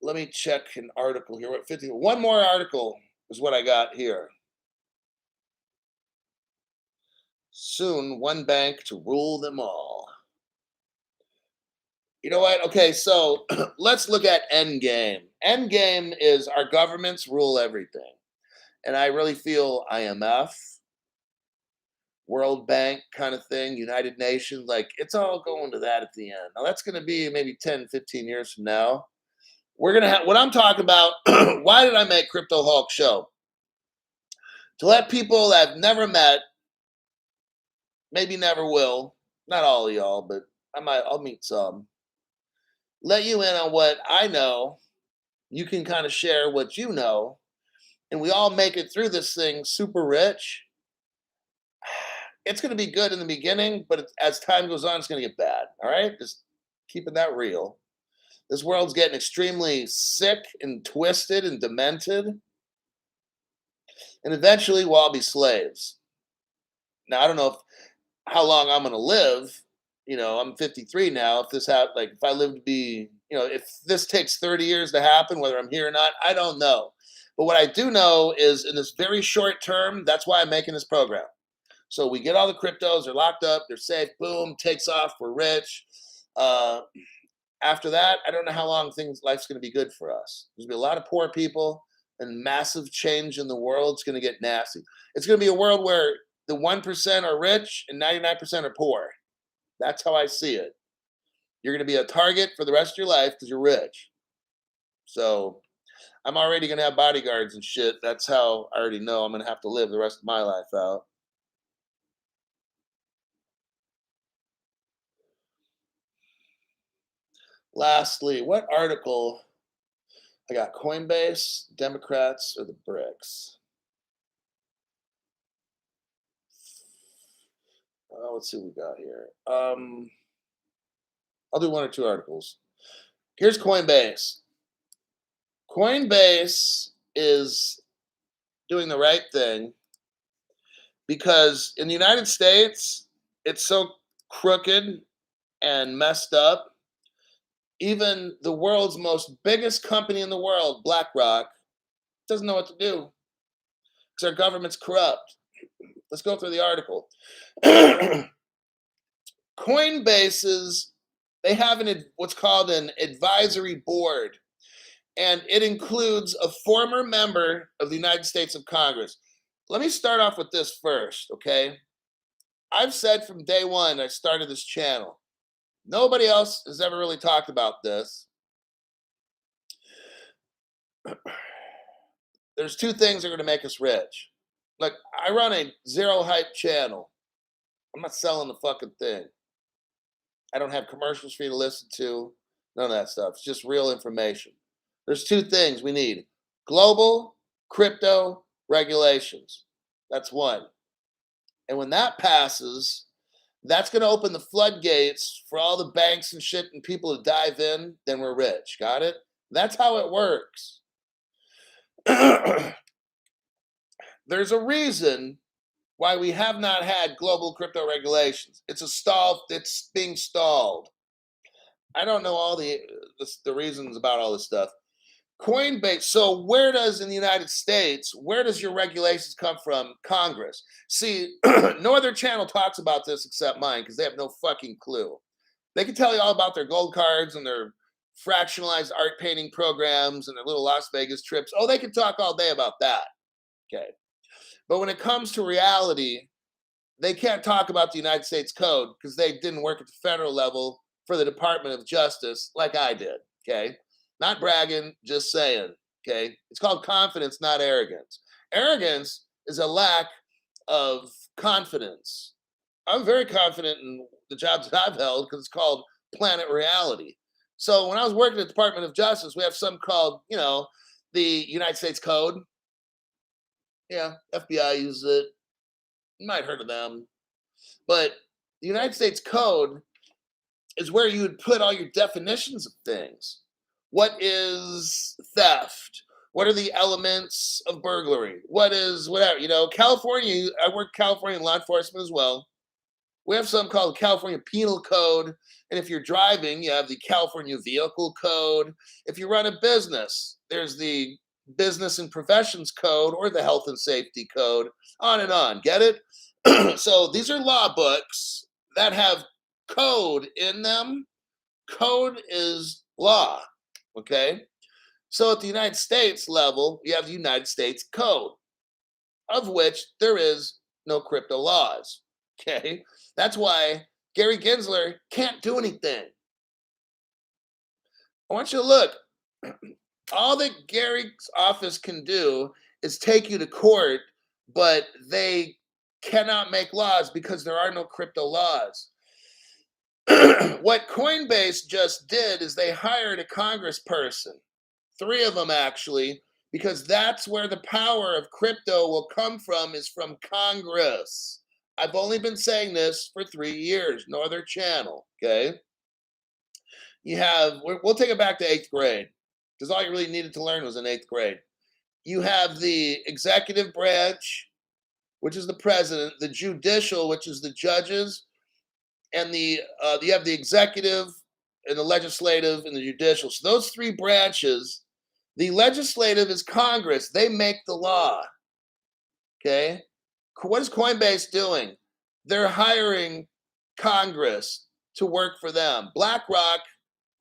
Let me check an article here. What 50? One more article is what I got here. Soon, one bank to rule them all. You know what? Okay, so let's look at Endgame. Endgame is our governments rule everything. And I really feel IMF, World Bank kind of thing, United Nations, like it's all going to that at the end. Now that's going to be maybe 10, 15 years from now. We're going to have what I'm talking about. Why did I make Crypto Hulk Show? To let people that I've never met, maybe never will, not all of y'all, but I'll meet some. Let you in on what I know. You can kind of share what you know, and we all make it through this thing super rich. It's going to be good in the beginning, but as time goes on, it's going to get bad. All right, just keeping that real. This world's getting extremely sick and twisted and demented, and eventually we'll all be slaves. Now I don't know how long I'm going to live. I'm 53 now. If this if I live to be, if this takes 30 years to happen, whether I'm here or not, I don't know. But what I do know is in this very short term, that's why I'm making this program. So we get all the cryptos, they're locked up, they're safe, boom, takes off, we're rich. After that, I don't know how long life's going to be good for us. There's going to be a lot of poor people, and massive change in the world, it's going to get nasty. It's going to be a world where the 1% are rich and 99% are poor. That's how I see it. You're going to be a target for the rest of your life because you're rich. So I'm already going to have bodyguards and shit. That's how I already know I'm going to have to live the rest of my life out. Lastly, what article? I got Coinbase, Democrats, or the BRICS. Let's see what we got here. I'll do one or two articles. Here's Coinbase. Coinbase is doing the right thing because in the United States, it's so crooked and messed up. Even the world's most biggest company in the world, BlackRock, doesn't know what to do because our government's corrupt. Let's go through the article. Coinbase's, they have what's called an advisory board, and it includes a former member of the United States of Congress. Let me start off with this first, okay? I've said from day one I started this channel, nobody else has ever really talked about this. There's two things that are going to make us rich. Like, I run a zero hype channel. I'm not selling the fucking thing. I don't have commercials for you to listen to. None of that stuff. It's just real information. There's two things we need: global crypto regulations. That's one. And when that passes, that's going to open the floodgates for all the banks and shit and people to dive in. Then we're rich. Got it? That's how it works. There's a reason why we have not had global crypto regulations. It's being stalled. I don't know all the reasons about all this stuff. Coinbase. So where does in the United States, where does your regulations come from? Congress. See, no other channel talks about this except mine because they have no fucking clue. They can tell you all about their gold cards and their fractionalized art painting programs and their little Las Vegas trips. Oh, they can talk all day about that. Okay. But when it comes to reality, they can't talk about the United States Code because they didn't work at the federal level for the Department of Justice like I did. Okay. Not bragging, just saying. Okay. It's called confidence, not arrogance. Arrogance is a lack of confidence. I'm very confident in the jobs that I've held because it's called Planet Reality. So when I was working at the Department of Justice, we have something called, the United States Code. Yeah, FBI uses it. You might have heard of them. But the United States Code is where you would put all your definitions of things. What is theft? What are the elements of burglary? What is whatever? California, I work California law enforcement as well. We have something called the California Penal Code. And if you're driving, you have the California Vehicle Code. If you run a business, there's the Business and Professions Code or the Health and Safety Code, on and on. Get it? So these are law books that have code in them. Code is law, okay? So at the United States level, you have the United States Code, of which there is no crypto laws, okay? That's why Gary Gensler can't do anything. I want you to look. All that Gary's office can do is take you to court, but they cannot make laws because there are no crypto laws. What Coinbase just did is they hired a congressperson, 3 of them actually, because that's where the power of crypto will come from, is from Congress. I've only been saying this for 3 years, no other channel, okay? We'll take it back to 8th grade, because all you really needed to learn was in 8th grade. You have the executive branch, which is the president, the judicial, which is the judges, and you have the executive and the legislative and the judicial. So those 3 branches, the legislative is Congress. They make the law, okay? What is Coinbase doing? They're hiring Congress to work for them. BlackRock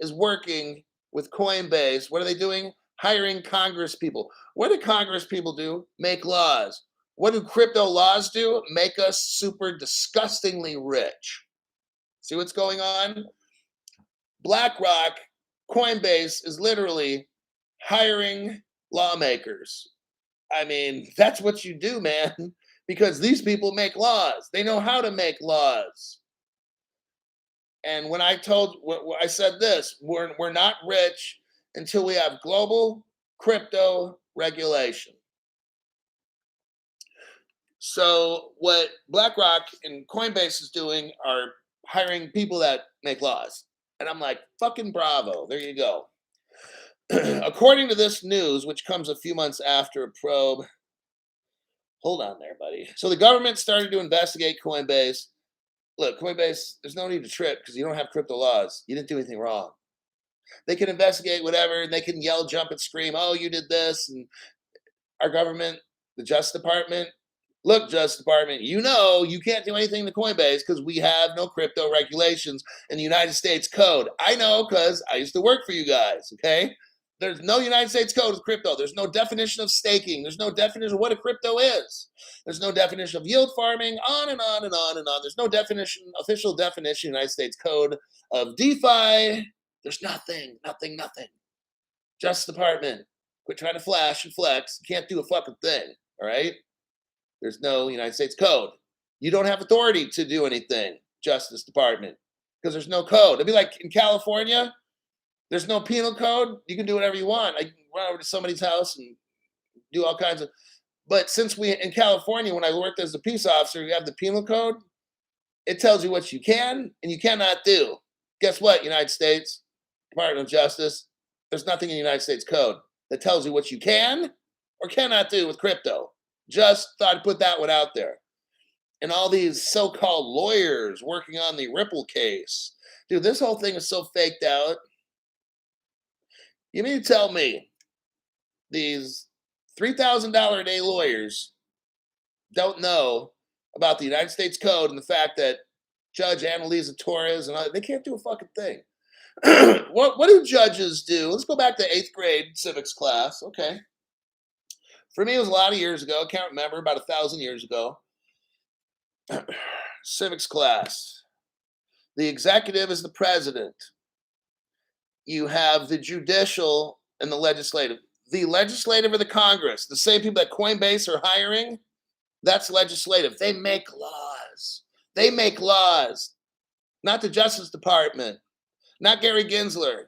is working with Coinbase. What are they doing? hiring Congress people. What do Congress people do? Make laws. What do crypto laws do? Make us super disgustingly rich. See what's going on? BlackRock, Coinbase is literally hiring lawmakers. I mean, that's what you do, man, because these people make laws. They know how to make laws. And when I said this, we're not rich until we have global crypto regulation. So what BlackRock and Coinbase is doing are hiring people that make laws. And I'm like, fucking bravo. There you go. According to this news, which comes a few months after a probe, hold on there, buddy. So the government started to investigate Coinbase. Look, Coinbase, there's no need to trip because you don't have crypto laws. You didn't do anything wrong. They can investigate whatever, and they can yell, jump, and scream, oh, you did this. And our government, the Justice Department, look, Justice Department, you know you can't do anything to Coinbase because we have no crypto regulations in the United States Code. I know because I used to work for you guys, okay? There's no United States Code of crypto. There's no definition of staking. There's no definition of what a crypto is. There's no definition of yield farming, on and on and on and on. There's no definition, official definition, United States Code of DeFi. There's nothing. Justice Department, quit trying to flash and flex. You can't do a fucking thing, all right? There's no United States Code. You don't have authority to do anything, Justice Department, because there's no code. It'd be like in California, there's no penal code. You can do whatever you want. I can run over to somebody's house and do all kinds of. But since in California, when I worked as a peace officer, you have the penal code. It tells you what you can and you cannot do. Guess what, United States Department of Justice? There's nothing in the United States Code that tells you what you can or cannot do with crypto. Just thought I'd put that one out there. And all these so-called lawyers working on the Ripple case. Dude, this whole thing is so faked out. You mean to tell me these $3,000 a day lawyers don't know about the United States Code and the fact that Judge Annalisa Torres and all, they can't do a fucking thing. What do judges do? Let's go back to 8th grade civics class. Okay. For me, it was a lot of years ago. I can't remember, about 1,000 years ago. Civics class. The executive is the president. You have the judicial and the legislative. The legislative are the Congress. The same people that Coinbase are hiring, that's legislative. They make laws. They make laws. Not the Justice Department. Not Gary Gensler.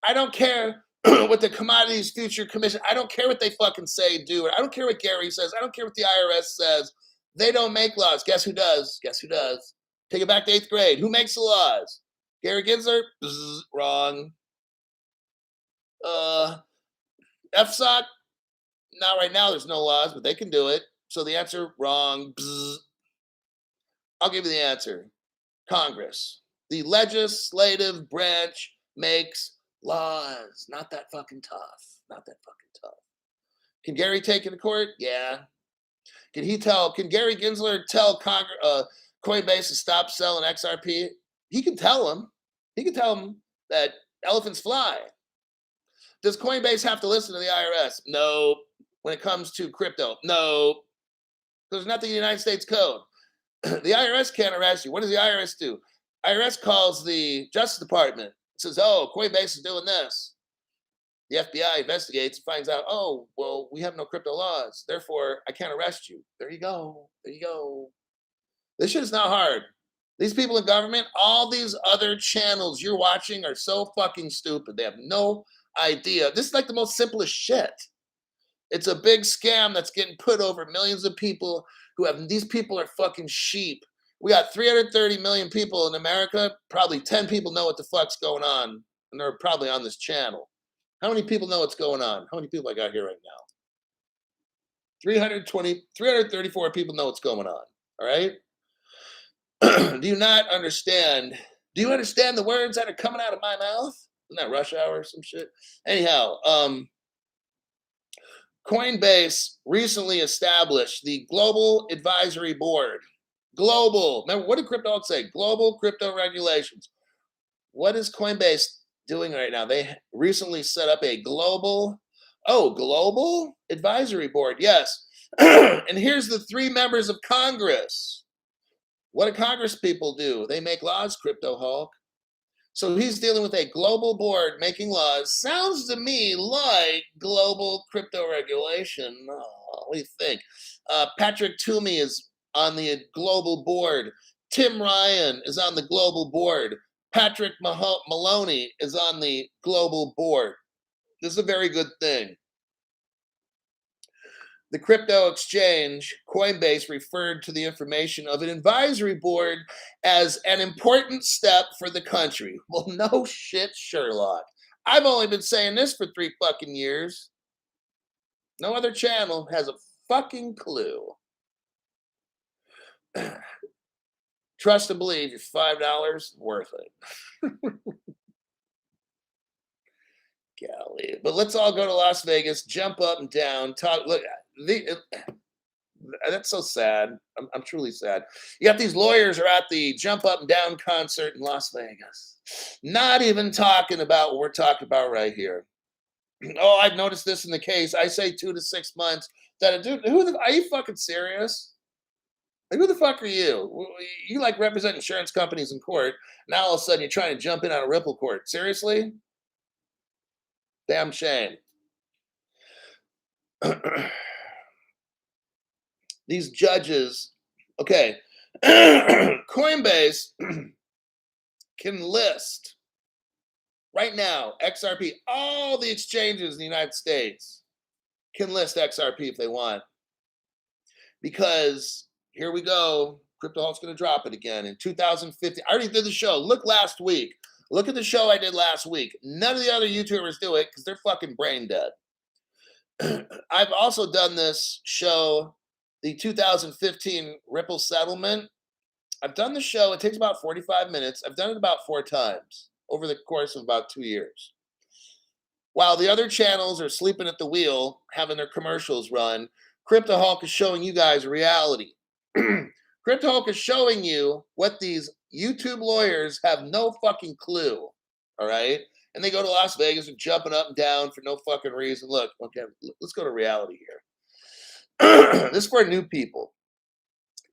I don't care what the Commodities Future Commission, I don't care what they fucking say, do. I don't care what Gary says. I don't care what the IRS says. They don't make laws. Guess who does? Guess who does? Take it back to 8th grade. Who makes the laws? Gary Gensler? Bzz, wrong. FSOC? Not right now. There's no laws, but they can do it. So the answer, wrong. Bzz. I'll give you the answer. Congress. The legislative branch makes laws. Not that fucking tough. Not that fucking tough. Can Gary take it to court? Yeah. Can Gary Gensler tell Coinbase to stop selling XRP? He can tell them. He can tell them that elephants fly. Does Coinbase have to listen to the IRS? No. When it comes to crypto? No. There's nothing in the United States Code. The IRS can't arrest you. What does the IRS do? IRS calls the Justice Department. Says, oh, Coinbase is doing this. The FBI investigates and finds out, oh, well, we have no crypto laws. Therefore, I can't arrest you. There you go. There you go. This shit is not hard. These people in government, all these other channels you're watching are so fucking stupid. They have no idea. This is like the most simplest shit. It's a big scam that's getting put over millions of people these people are fucking sheep. We got 330 million people in America. Probably 10 people know what the fuck's going on. And they're probably on this channel. How many people know what's going on? How many people I got here right now? 334 people know what's going on. All right? Do you not understand? Do you understand the words that are coming out of my mouth? Isn't that rush hour or some shit? Anyhow, Coinbase recently established the Global Advisory Board. Global. Remember, what did crypto say? Global crypto regulations. What is Coinbase doing right now? They recently set up a global Oh, Global Advisory Board, yes. And here's the 3 members of Congress. What do Congress people do? They make laws, Crypto Hulk. So he's dealing with a global board making laws. Sounds to me like global crypto regulation. Oh, what do you think? Patrick Toomey is on the global board. Tim Ryan is on the global board. Patrick Maloney is on the global board. This is a very good thing. The crypto exchange, Coinbase, referred to the information of an advisory board as an important step for the country. Well, no shit, Sherlock. I've only been saying this for 3 fucking years. No other channel has a fucking clue. Trust and believe your $5 worth it. Golly. But let's all go to Las Vegas, jump up and down, talk. Look, that's so sad. I'm truly sad. You got these lawyers are at the jump up and down concert in Las Vegas, not even talking about what we're talking about right here. Oh, I've noticed this in the case. I say 2 to 6 months. That dude, are you fucking serious? Like, who the fuck are you? You like represent insurance companies in court. Now all of a sudden you're trying to jump in on a Ripple court. Seriously? Damn shame. These judges, okay. Coinbase can list right now XRP. All the exchanges in the United States can list XRP if they want. Because here we go. Crypto Hulk's going to drop it again in 2050. I already did the show. Look last week. Look at the show I did last week. None of the other YouTubers do it because they're fucking brain dead. I've also done this show, the 2015 Ripple settlement. I've done the show. It takes about 45 minutes. I've done it about 4 times over the course of about 2 years. While the other channels are sleeping at the wheel, having their commercials run, Crypto Hulk is showing you guys reality. Crypto Hulk is showing you what these YouTube lawyers have no fucking clue. All right? And they go to Las Vegas and jumping up and down for no fucking reason. Look, okay, let's go to reality here. This is for new people.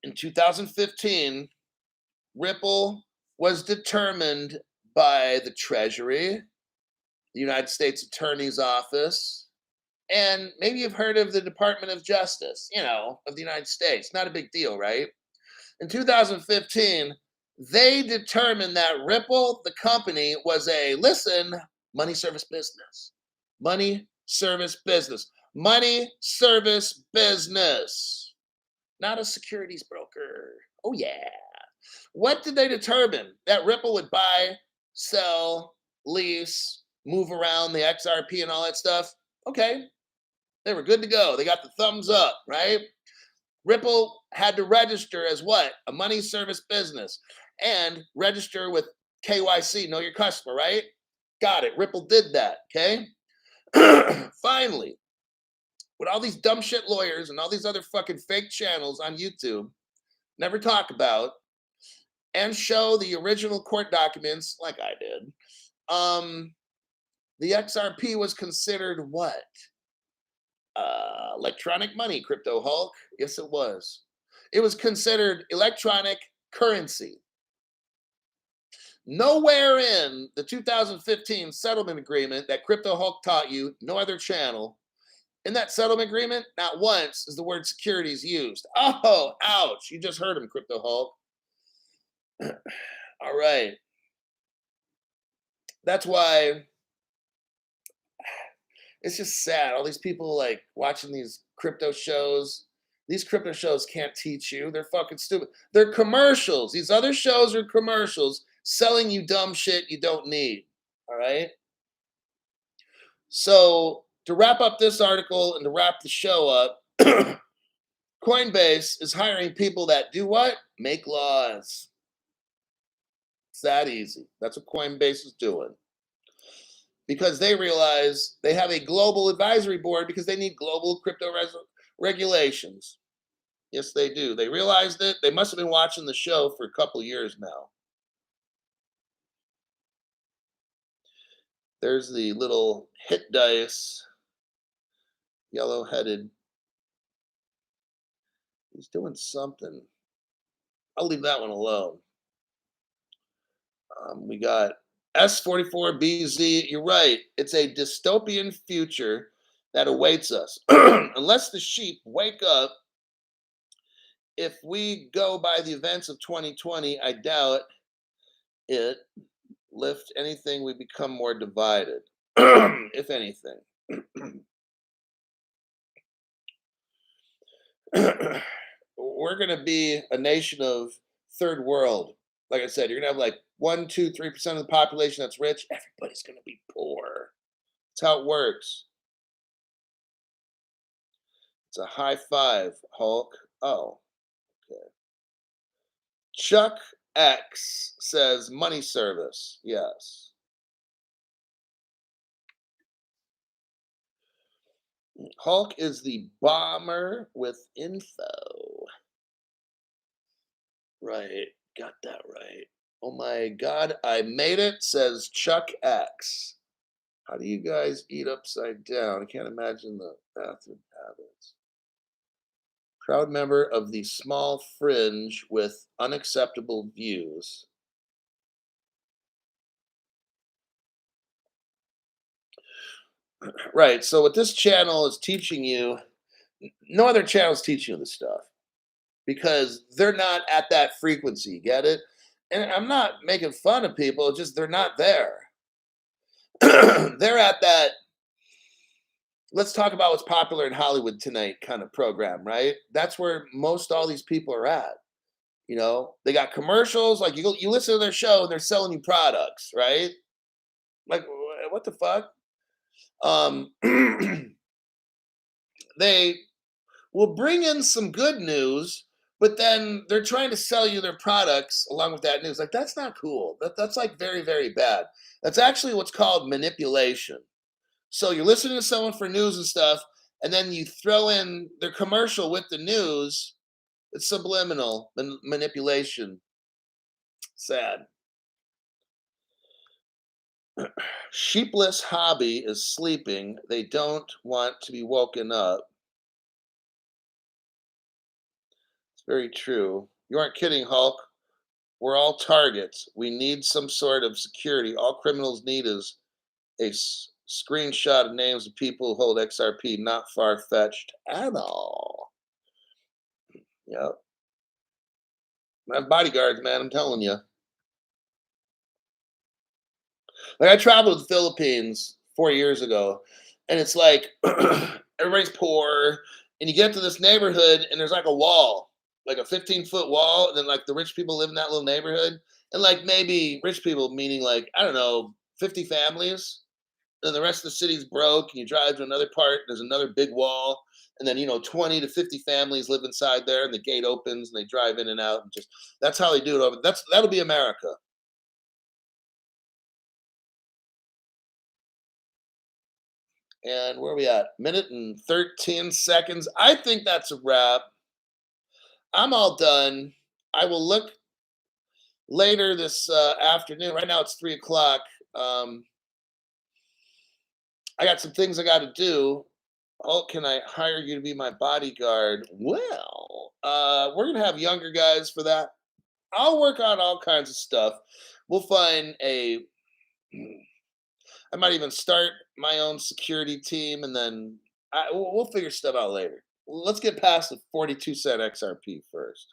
In 2015, Ripple was determined by the Treasury, the United States Attorney's Office, and maybe you've heard of the Department of Justice, of the United States. Not a big deal, right? In 2015, they determined that Ripple, the company, was a, money service business. Money service business. Money service business. Not a securities broker. Oh, yeah. What did they determine? That Ripple would buy, sell, lease, move around the XRP and all that stuff? Okay. They were good to go. They got the thumbs up, right? Ripple had to register as what? A money service business and register with KYC, know your customer, right? Got it. Ripple did that, okay? Finally, what all these dumb shit lawyers and all these other fucking fake channels on YouTube never talk about and show the original court documents like I did, the XRP was considered what? Electronic money, Crypto Hulk. Yes, it was. It was considered electronic currency. Nowhere in the 2015 settlement agreement that Crypto Hulk taught you, no other channel, in that settlement agreement, not once is the word securities used. Oh, ouch. You just heard him, Crypto Hulk. All right. That's why it's just sad. All these people like watching these crypto shows. These crypto shows can't teach you. They're fucking stupid. They're commercials. These other shows are commercials selling you dumb shit you don't need. All right. So to wrap up this article and to wrap the show up, Coinbase is hiring people that do what? Make laws. It's that easy. That's what Coinbase is doing. Because they realize they have a global advisory board because they need global crypto regulations. Yes, they do. They realized it. They must have been watching the show for a couple years now. There's the little hit dice Yellow-headed. He's doing something. I'll leave that one alone. We got S44BZ. You're right. It's a dystopian future that awaits us. Unless the sheep wake up, if we go by the events of 2020, I doubt it. Lift anything, we become more divided. If anything. We're going to be a nation of third world. Like I said, you're going to have like 1, 2, 3% of the population that's rich. Everybody's going to be poor. That's how it works. It's a high five, Hulk. Oh, okay. Chuck X says money service. Yes. Hulk is the bomber with info. Right. Got that right. Oh my God, I made it, says Chuck X. How do you guys eat upside down? I can't imagine the bathroom habits. Proud member of the small fringe with unacceptable views. Right. So, what this channel is teaching you, no other channel is teaching you this stuff because they're not at that frequency. Get it? And I'm not making fun of people, it's just they're not there. They're at that let's talk about what's popular in Hollywood tonight kind of program, right? That's where most all these people are at. You know, they got commercials, like you listen to their show and they're selling you products, right? Like what the fuck? Um they will bring in some good news, but then they're trying to sell you their products along with that news. Like that's not cool. That's like very, very bad. That's actually what's called manipulation. So you're listening to someone for news and stuff, and then you throw in their commercial with the news. It's subliminal manipulation. Sad. Sheepless hobby is sleeping. They don't want to be woken up. It's very true. You aren't kidding, Hulk. We're all targets. We need some sort of security. All criminals need is screenshot of names of people who hold XRP. Not far fetched at all. Yep. I have bodyguards, man. I'm telling you. Like I traveled to the Philippines 4 years ago, and it's like everybody's poor, and you get to this neighborhood, and there's like a wall, like a 15-foot wall, and then like the rich people live in that little neighborhood, and like maybe rich people meaning like I don't know, 50 families, and the rest of the city's broke, and you drive to another part, there's another big wall, and then 20 to 50 families live inside there, and the gate opens, and they drive in and out, and just that's how they do it over. That'll be America. And where are we at? Minute and 13 seconds. I think that's a wrap. I'm all done. I will look later this afternoon. Right now it's 3 o'clock. Um, I got some things I got to do. Oh, can I hire you to be my bodyguard? Well, we're going to have younger guys for that. I'll work on all kinds of stuff. We'll find a. I might even start my own security team, and then we'll figure stuff out later. Let's get past the 42-cent XRP first.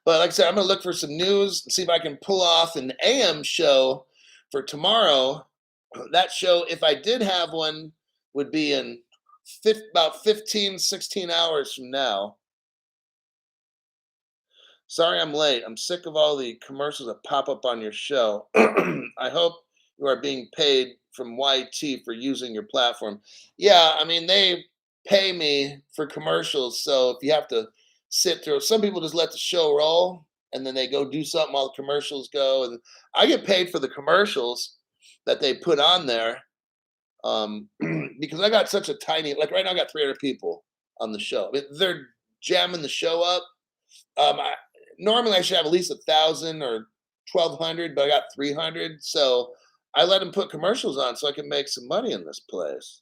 But like I said, I'm gonna look for some news and see if I can pull off an AM show for tomorrow. That show, if I did have one, would be in about 15, 16 hours from now. Sorry I'm late. I'm sick of all the commercials that pop up on your show. I hope you are being paid from YT for using your platform. Yeah, I mean, they pay me for commercials. So if you have to sit through, some people just let the show roll and then they go do something while the commercials go. And I get paid for the commercials that they put on there because I got such a tiny, like right now, I got 300 people on the show. They're jamming the show up. I, normally I should have at least 1,000 or 1,200, but I got 300. So I let them put commercials on so I can make some money in this place.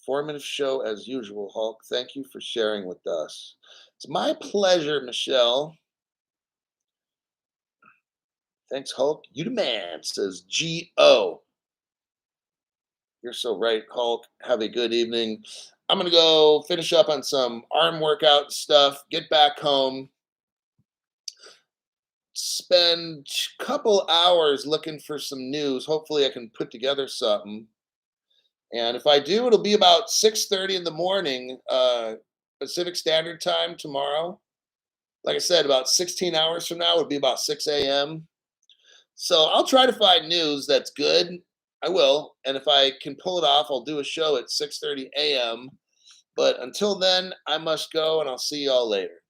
Informative show as usual, Hulk. Thank you for sharing with us. It's my pleasure, Michelle. Thanks, Hulk. You the man, says G.O. You're so right, Hulk. Have a good evening. I'm going to go finish up on some arm workout stuff, get back home, spend a couple hours looking for some news. Hopefully I can put together something. And if I do, it'll be about 6:30 in the morning, Pacific Standard Time tomorrow. Like I said, about 16 hours from now would be about 6 a.m. So I'll try to find news that's good. I will. And if I can pull it off, I'll do a show at 6:30 a.m. But until then, I must go and I'll see y'all later.